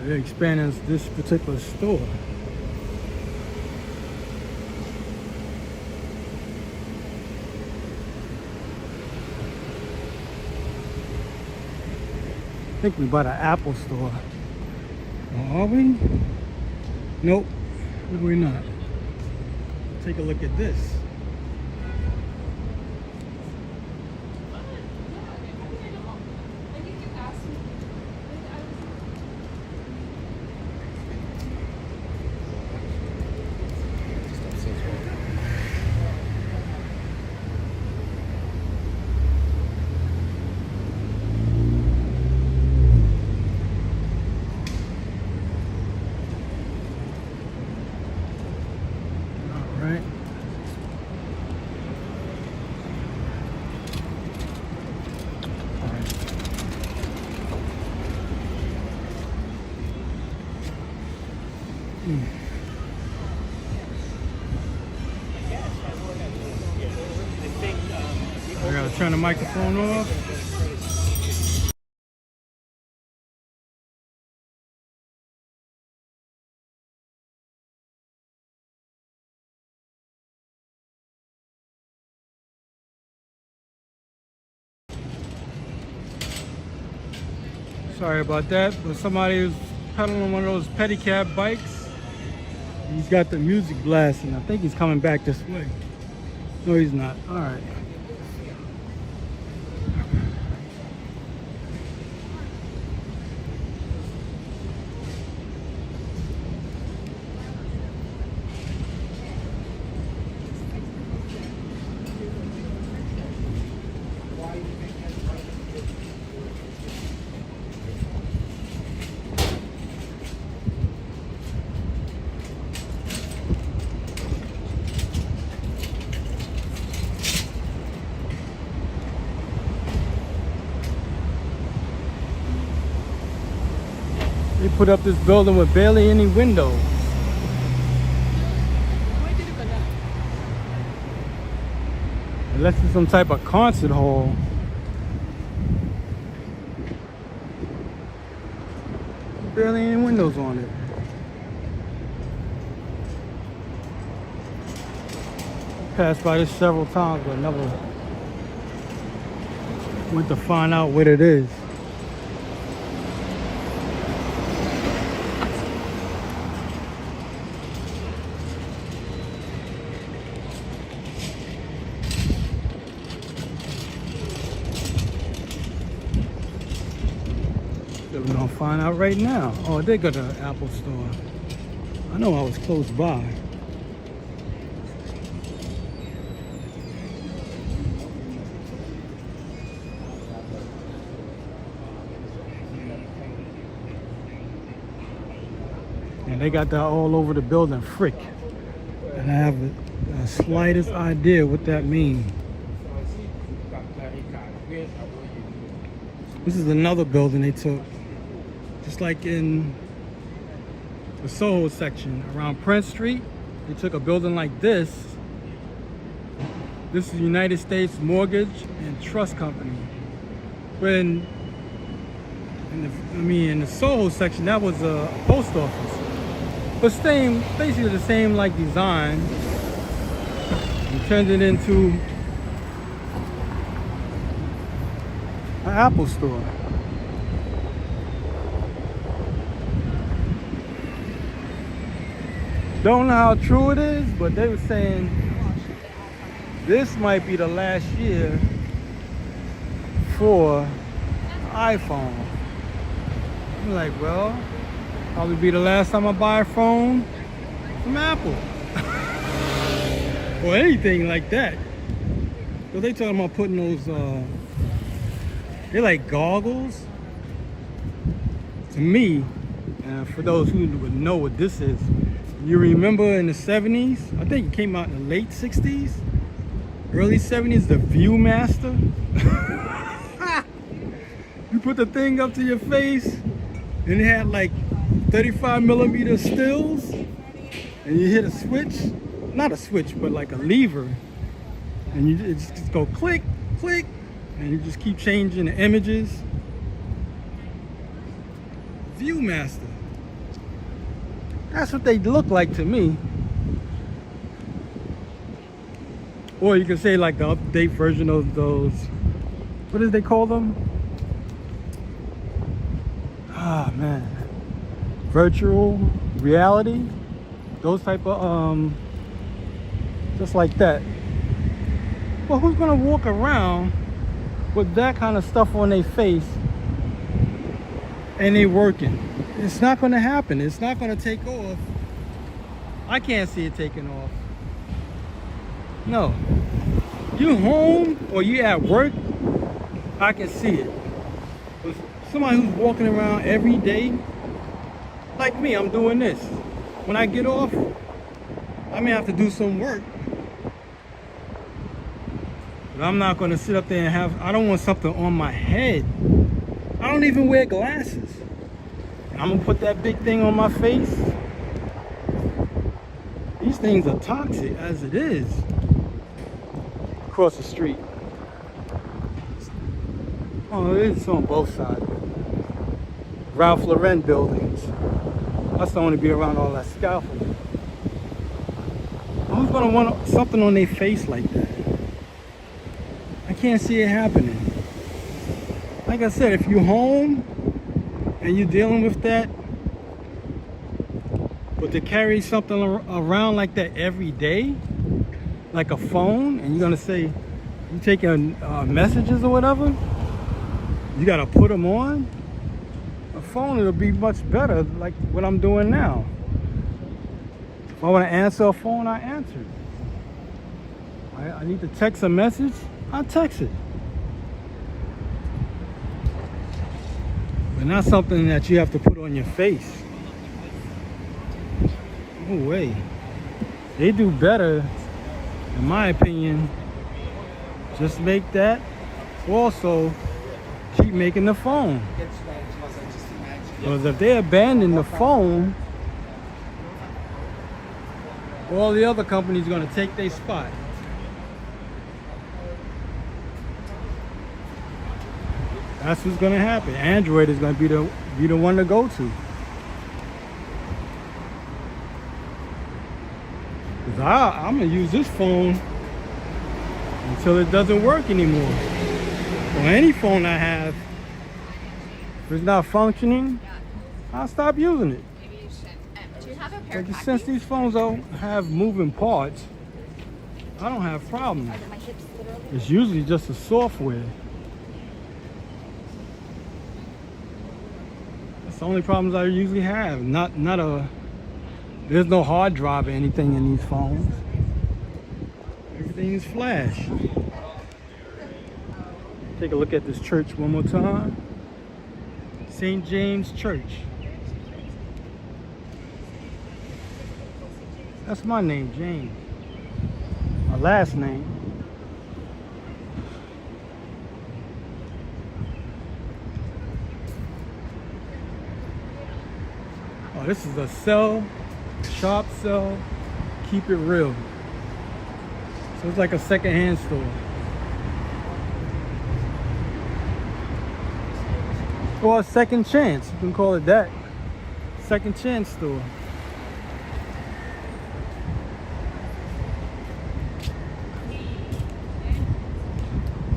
Speaker 1: They're expanding this particular store. I think we bought an Apple store. Are we? Nope, no, we're not. Take a look at this. Right. I gotta turn the microphone off. Sorry about that, but somebody was pedaling on one of those pedicab bikes. He's got the music blasting. I think he's coming back this way. No, he's not. All right. They put up this building with barely any windows.
Speaker 3: Why did it go down?
Speaker 1: Unless it's some type of concert hall. Barely any windows on it. Passed by this several times, but never went to find out what it is. We're gonna find out right now. Oh, they got an Apple store. I know I was close by. And they got that all over the building, frick. And I have the slightest idea what that means. This is another building they took. Just like in the Soho section around Prince Street, they took a building like this. This is the United States Mortgage and Trust Company. But in the Soho section, that was a post office. But basically the same like design. And turned it into an Apple store. Don't know how true it is, but they were saying this might be the last year for iPhone. I'm like, well, probably be the last time I buy a phone from Apple. Or anything like that. So they talking about putting those, they're like goggles. To me, for those who would know what this is, you remember in the 70s, I think it came out in the late 60s, early 70s, the Viewmaster. You put the thing up to your face and it had like 35mm stills and you hit a switch, not a switch, but like a lever, and it just go click, click, and you just keep changing the images. Viewmaster. That's what they look like to me. Or you can say like the update version of those, what do they call them? Ah, man. Virtual reality. Those type of, just like that. Well, who's gonna walk around with that kind of stuff on their face and they working? It's not gonna happen. It's not gonna take off. I can't see it taking off. No. You home or you at work, I can see it. But somebody who's walking around every day, like me, I'm doing this. When I get off, I may have to do some work. But I'm not gonna sit up there and I don't want something on my head. I don't even wear glasses. I'm gonna put that big thing on my face. These things are toxic as it is. Across the street. Oh, it's on both sides. Ralph Lauren buildings. Must only be around all that scaffolding. Who's gonna want something on their face like that? I can't see it happening. Like I said, if you're home and you're dealing with that, but to carry something around like that every day, like a phone, and you're gonna say you taking messages or whatever, you gotta put them on. A phone, it'll be much better, like what I'm doing now. If I want to answer a phone, I answer it. I need to text a message, I text it. But not something that you have to put on your face. No way. They do better, in my opinion. Just make that. Also, keep making the phone. Because if they abandon the phone, all the other companies are going to take their spot. That's what's going to happen. Android is going to be the one to go to. Because I'm going to use this phone until it doesn't work anymore. Or any phone I have, if it's not functioning, I'll stop using it.
Speaker 3: Maybe you should. Do you have a pair of
Speaker 1: But since these phones don't have moving parts, I don't have problems.
Speaker 3: my hips literally?
Speaker 1: It's usually just the software. That's the only problems I usually have. There's no hard drive or anything in these phones. Everything is flash. Take a look at this church one more time. St. James Church. That's my name, James. My last name. Oh, this is a shop sell, keep it real. So it's like a secondhand store. Or a second chance, you can call it that. Second chance store.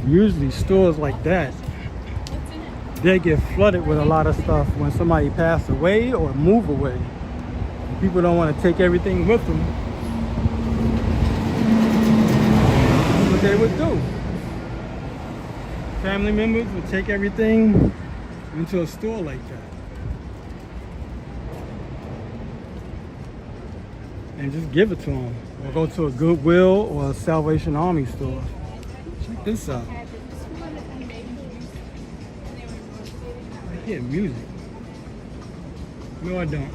Speaker 1: Usually stores like that, they get flooded with a lot of stuff when somebody passed away or move away. People don't want to take everything with them. That's what they would do. Family members would take everything into a store like that and just give it to them, or go to a Goodwill or a Salvation Army store. Check this out. I hear music. No, I don't.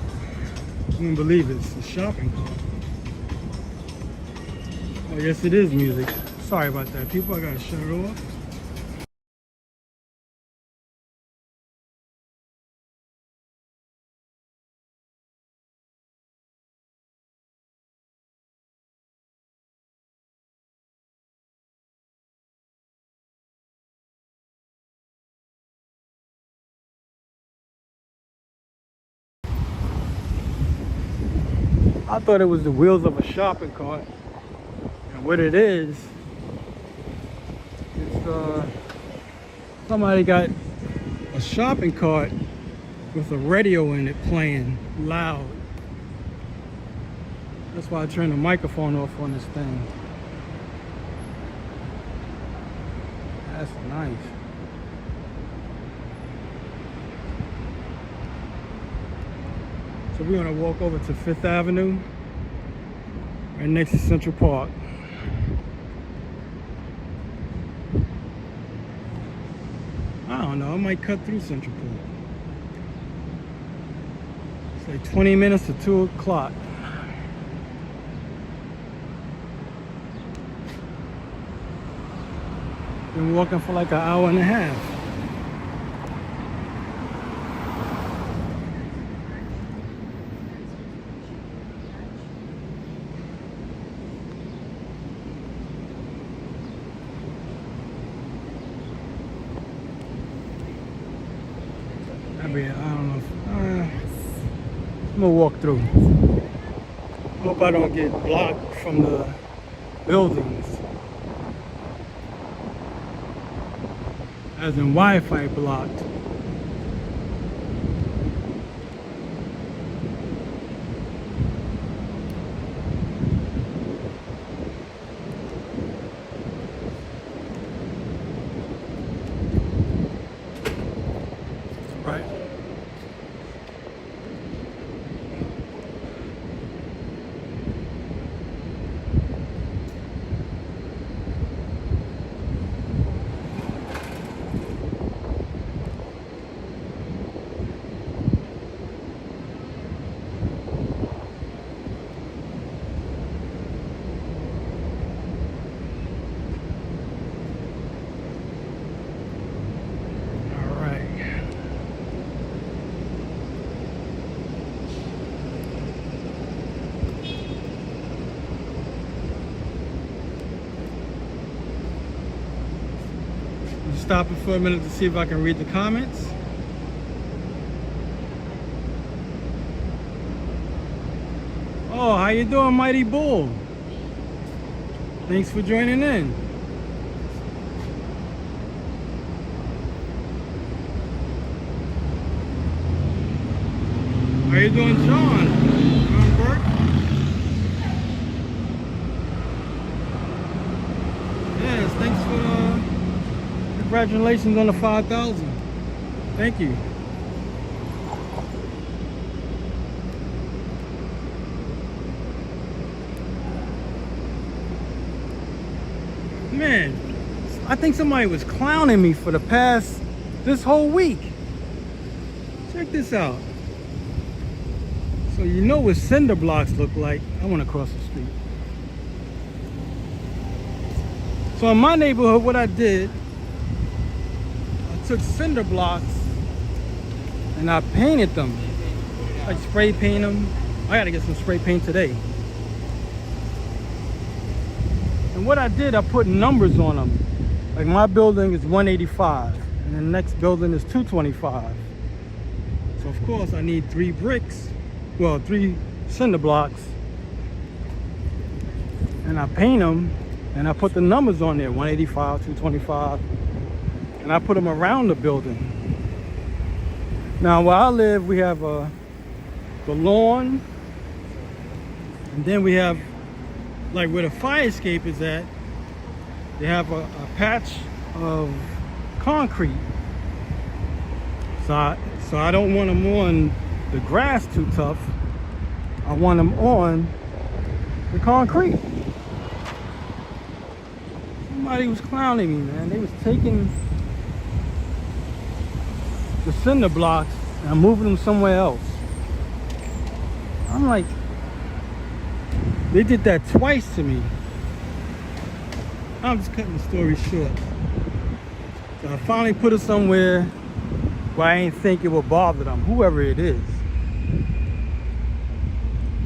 Speaker 1: You wouldn't believe it. It's a shopping cart. Oh, yes, it is music. Sorry about that, people. I gotta shut it off. I thought it was the wheels of a shopping cart, and what it is, it's somebody got a shopping cart with a radio in it playing loud. That's why I turned the microphone off on this thing. That's nice. So we're gonna walk over to 5th Avenue, right next to Central Park. I don't know, I might cut through Central Park. It's like 20 minutes to 2 o'clock. Been walking for like an hour and a half. I don't know if, I'm gonna walk through. Hope I don't get blocked from the buildings. As in Wi-Fi blocked. stopping for a minute to see if I can read the comments. Oh, how you doing, Mighty Bull? Thanks for joining in. How you doing, John? John Burke? Yes, thanks for the congratulations on the 5,000. Thank you. Man, I think somebody was clowning me for this whole week. Check this out. So you know what cinder blocks look like. I want to cross the street. So in my neighborhood, what I did, I took cinder blocks and I painted them. I spray paint them. I gotta get some spray paint today. And what I did, I put numbers on them. Like my building is 185 and the next building is 225. So of course I need 3 bricks. Well, 3 cinder blocks, and I paint them and I put the numbers on there, 185, 225, and I put them around the building. Now where I live, we have the lawn, and then we have, like where the fire escape is at, they have a patch of concrete. So I don't want them on the grass too tough. I want them on the concrete. Somebody was clowning me, man. They was taking the cinder blocks and moving them somewhere else. I'm like, they did that twice to me. I'm just cutting the story short. So I finally put it somewhere where I ain't think it would bother them, whoever it is.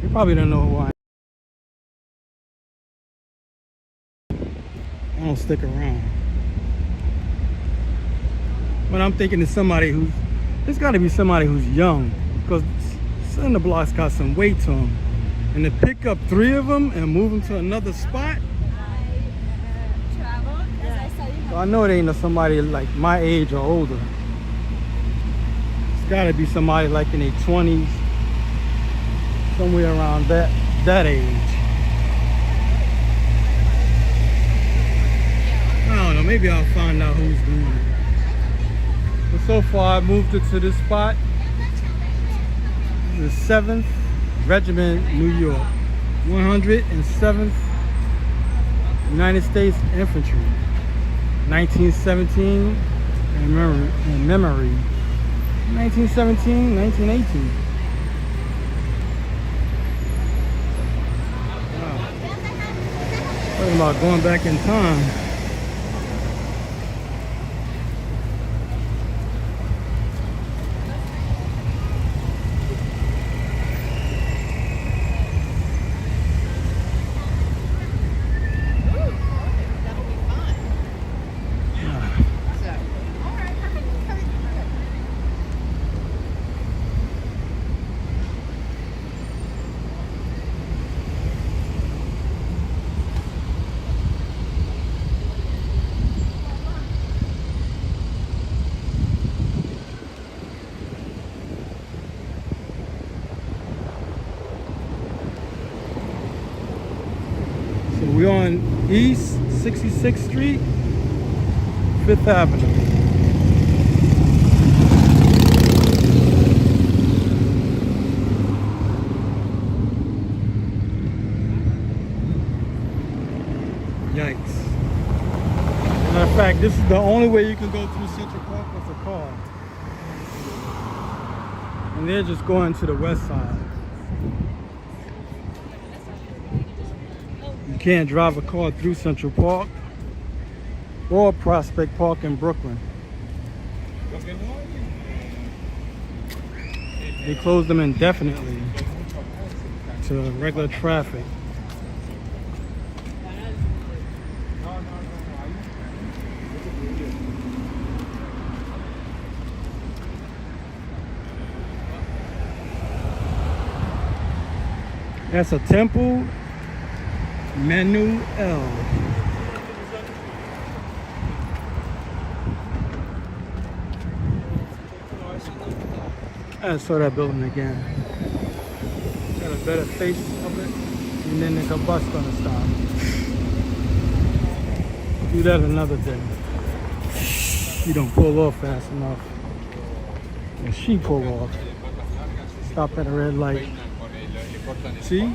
Speaker 1: You probably don't know who I am. I don't stick around. But I'm thinking it's somebody there's gotta be somebody who's young, because cinder blocks got some weight to them. And to pick up 3 of them and move them to another spot, so I know it ain't somebody like my age or older. It's gotta be somebody like in their 20s. Somewhere around that age. I don't know, maybe I'll find out who's doing it. But so far I moved it to this spot. The 7th Regiment, New York. 107th United States Infantry. 1917 in memory. 1917, 1918. Talking about going back in time. We're on East 66th Street, 5th Avenue. Yikes. Matter of fact, this is the only way you can go through Central Park with a car. And they're just going to the west side. You can't drive a car through Central Park or Prospect Park in Brooklyn. They closed them indefinitely to regular traffic. That's a Temple Manuel. I saw that building again. Got a better face of it. And then the bus gonna stop. Do that another day. You don't pull off fast enough. And she pull off. Stop at a red light. See?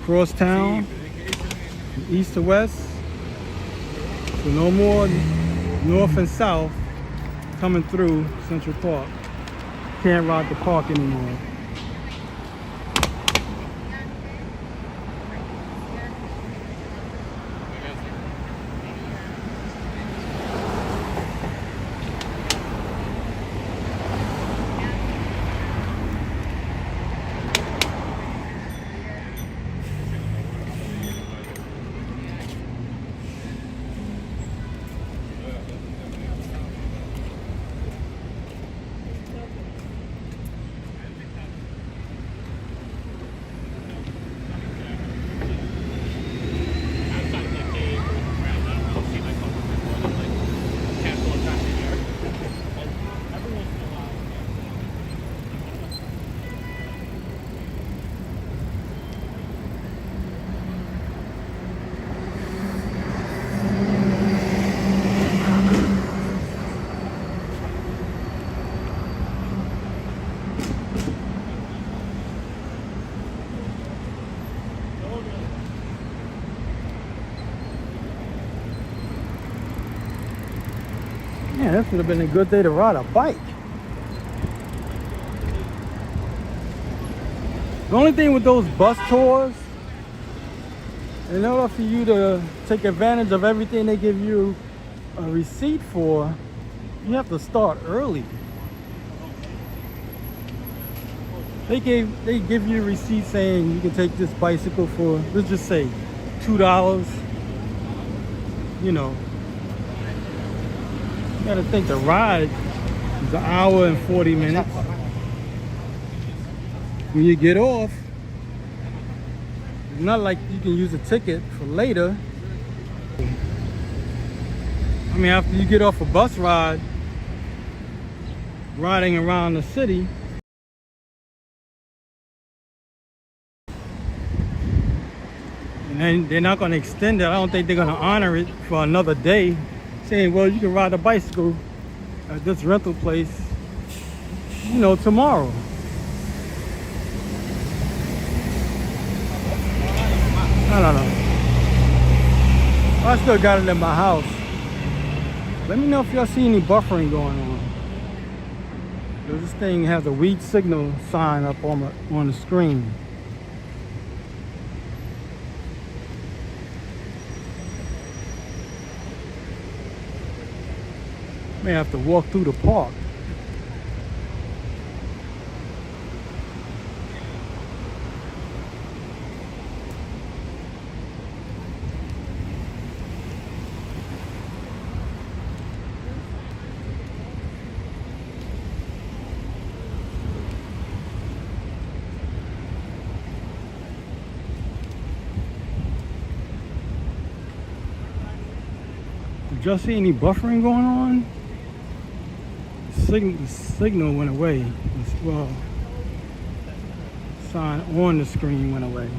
Speaker 1: Cross town. From east to west. So no more north and south coming through Central Park. Can't ride the park anymore. Man, this would have been a good day to ride a bike. The only thing with those bus tours, in order for you to take advantage of everything they give you a receipt for, you have to start early. They give you a receipt saying you can take this bicycle for, let's just say, $2. You know, you gotta think the ride is an hour and 40 minutes. When you get off, it's not like you can use a ticket for later. I mean, after you get off a bus ride, riding around the city, and then they're not going to extend it. I don't think they're going to honor it for another day, saying, well, you can ride a bicycle at this rental place, you know, tomorrow. I don't know. I still got it in my house. Let me know if y'all see any buffering going on. This thing has a weed signal sign up on the screen. May have to walk through the park. Did y'all see any buffering going on? The signal went away. Well, sign on the screen went away.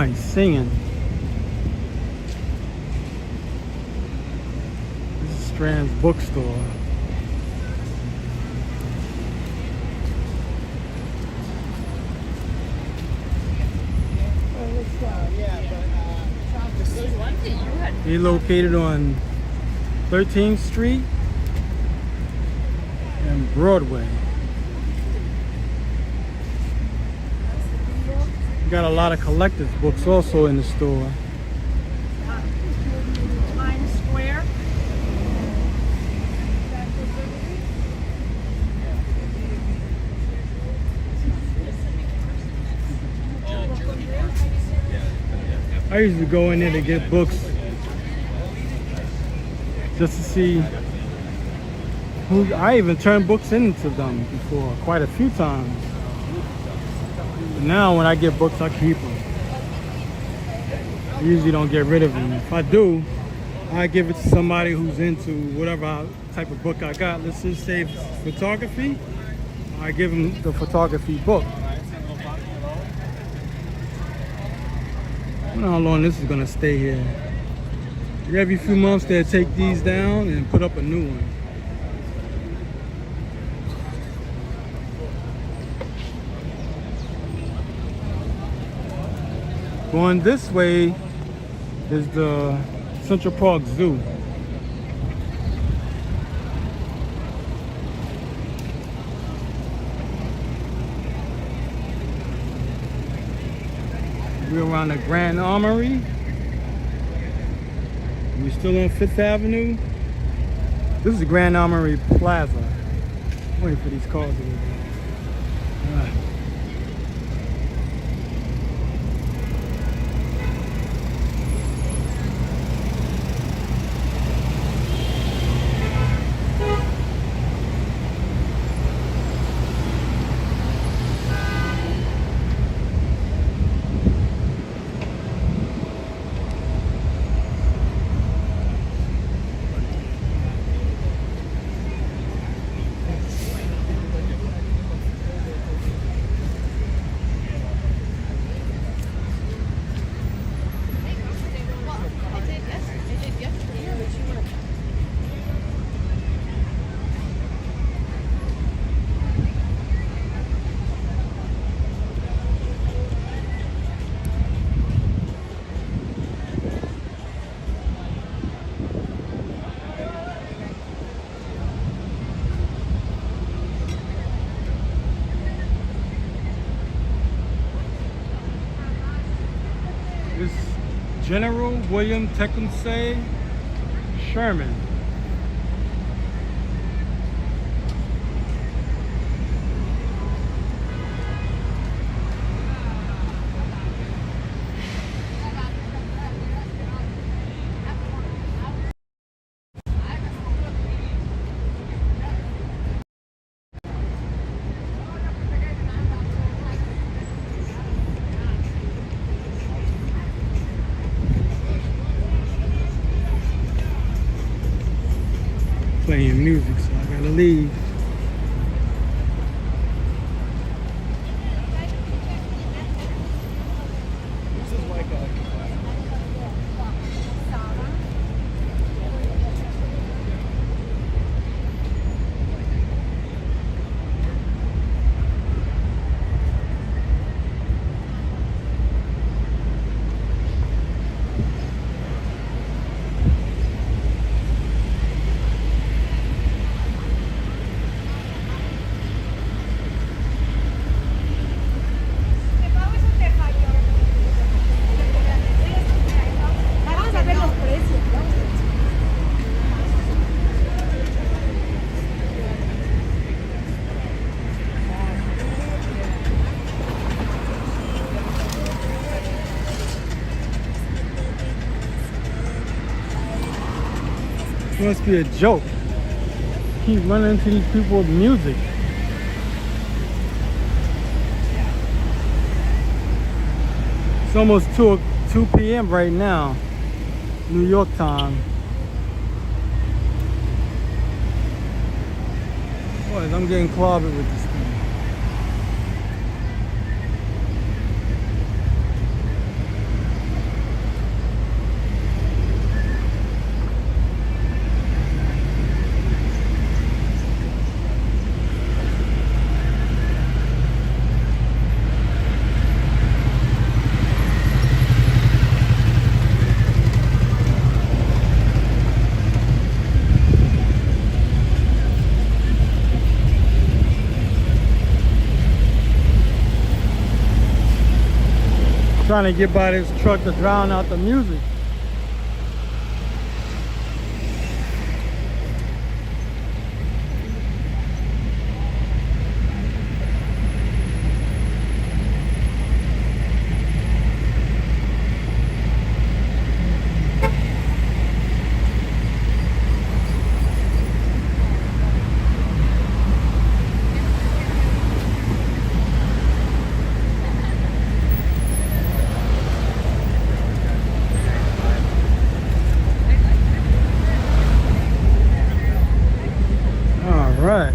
Speaker 1: somebody singing. This is Strand's bookstore.
Speaker 4: Those ones that you had.
Speaker 1: They're located on 13th Street and Broadway. Got a lot of collector's books also in the store.
Speaker 4: Times Square.
Speaker 1: I usually go in there to get books just to see who. I even turned books into them before, quite a few times. But now when I get books, I keep them. I usually don't get rid of them. If I do, I give it to somebody who's into whatever type of book I got. Let's just say photography. I give them the photography book. I don't know how long this is gonna stay here. Every few months they'll take these down and put up a new one. Going this way is the Central Park Zoo. We're around the Grand Armory. We're still on 5th Avenue. This is the Grand Armory Plaza. I'm waiting for these cars to leave. This General William Tecumseh Sherman. Playing music, so I gotta leave. It must be a joke. Keep running into these people with music. It's almost 2 p.m. right now, New York time. Boys, I'm getting clobbered with this thing. Trying to get by this truck to drown out the music. Right.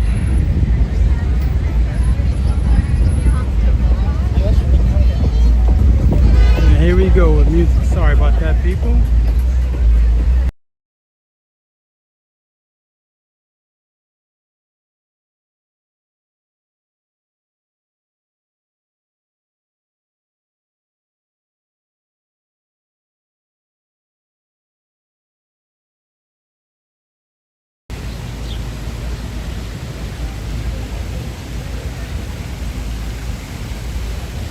Speaker 1: And here we go with music. Sorry about that, people.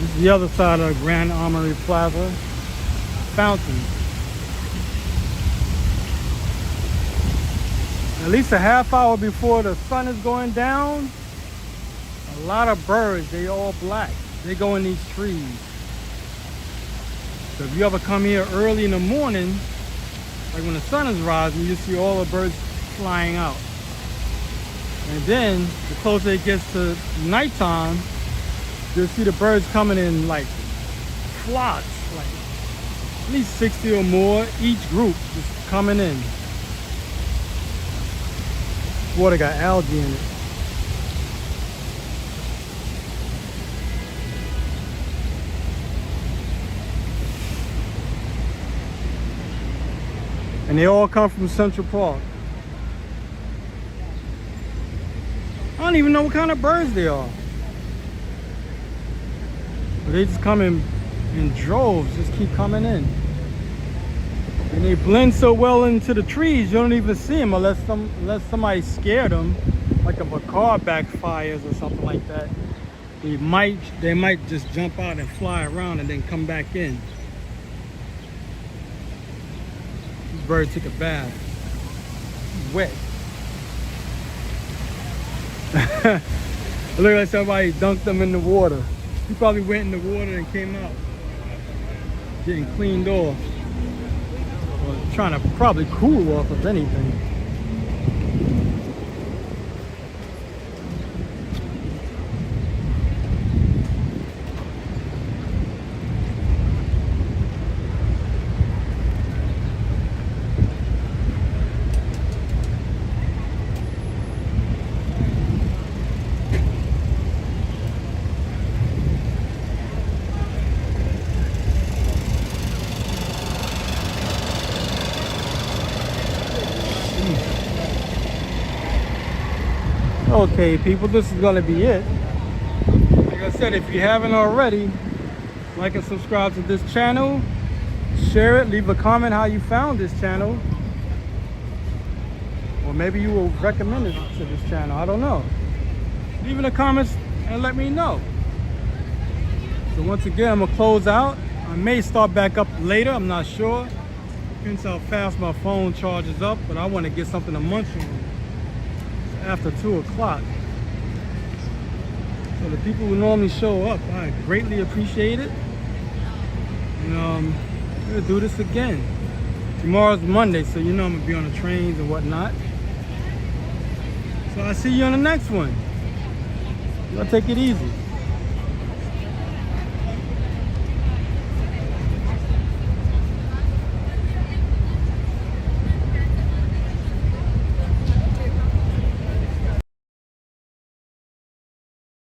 Speaker 1: This is the other side of Grand Armory Plaza. Fountain. At least a half hour before the sun is going down, a lot of birds, they all black. They go in these trees. So if you ever come here early in the morning, like when the sun is rising, you see all the birds flying out. And then the closer it gets to nighttime, you'll see the birds coming in like flocks, like at least 60 or more, each group just coming in. Water got algae in it. And they all come from Central Park. I don't even know what kind of birds they are. But they just come in droves, just keep coming in. And they blend so well into the trees, you don't even see them unless somebody scared them, like if a car backfires or something like that. They might just jump out and fly around and then come back in. This bird took a bath. He's wet. It looked like somebody dunked them in the water. He probably went in the water and came out getting cleaned off. Or trying to probably cool off of anything. Okay, people, this is going to be it. Like I said, if you haven't already, like and subscribe to this channel, share it, leave a comment how you found this channel, or maybe you will recommend it to this channel. I don't know. Leave in the comments and let me know. So once again, I'm gonna close out. I may start back up later, I'm not sure. Depends how fast my phone charges up, but I want to get something to munch on after 2 o'clock. So the people who normally show up, I greatly appreciate it. And I'm gonna do this again. Tomorrow's Monday, so you know I'm gonna be on the trains and whatnot. So I'll see you on the next one. Y'all take it easy.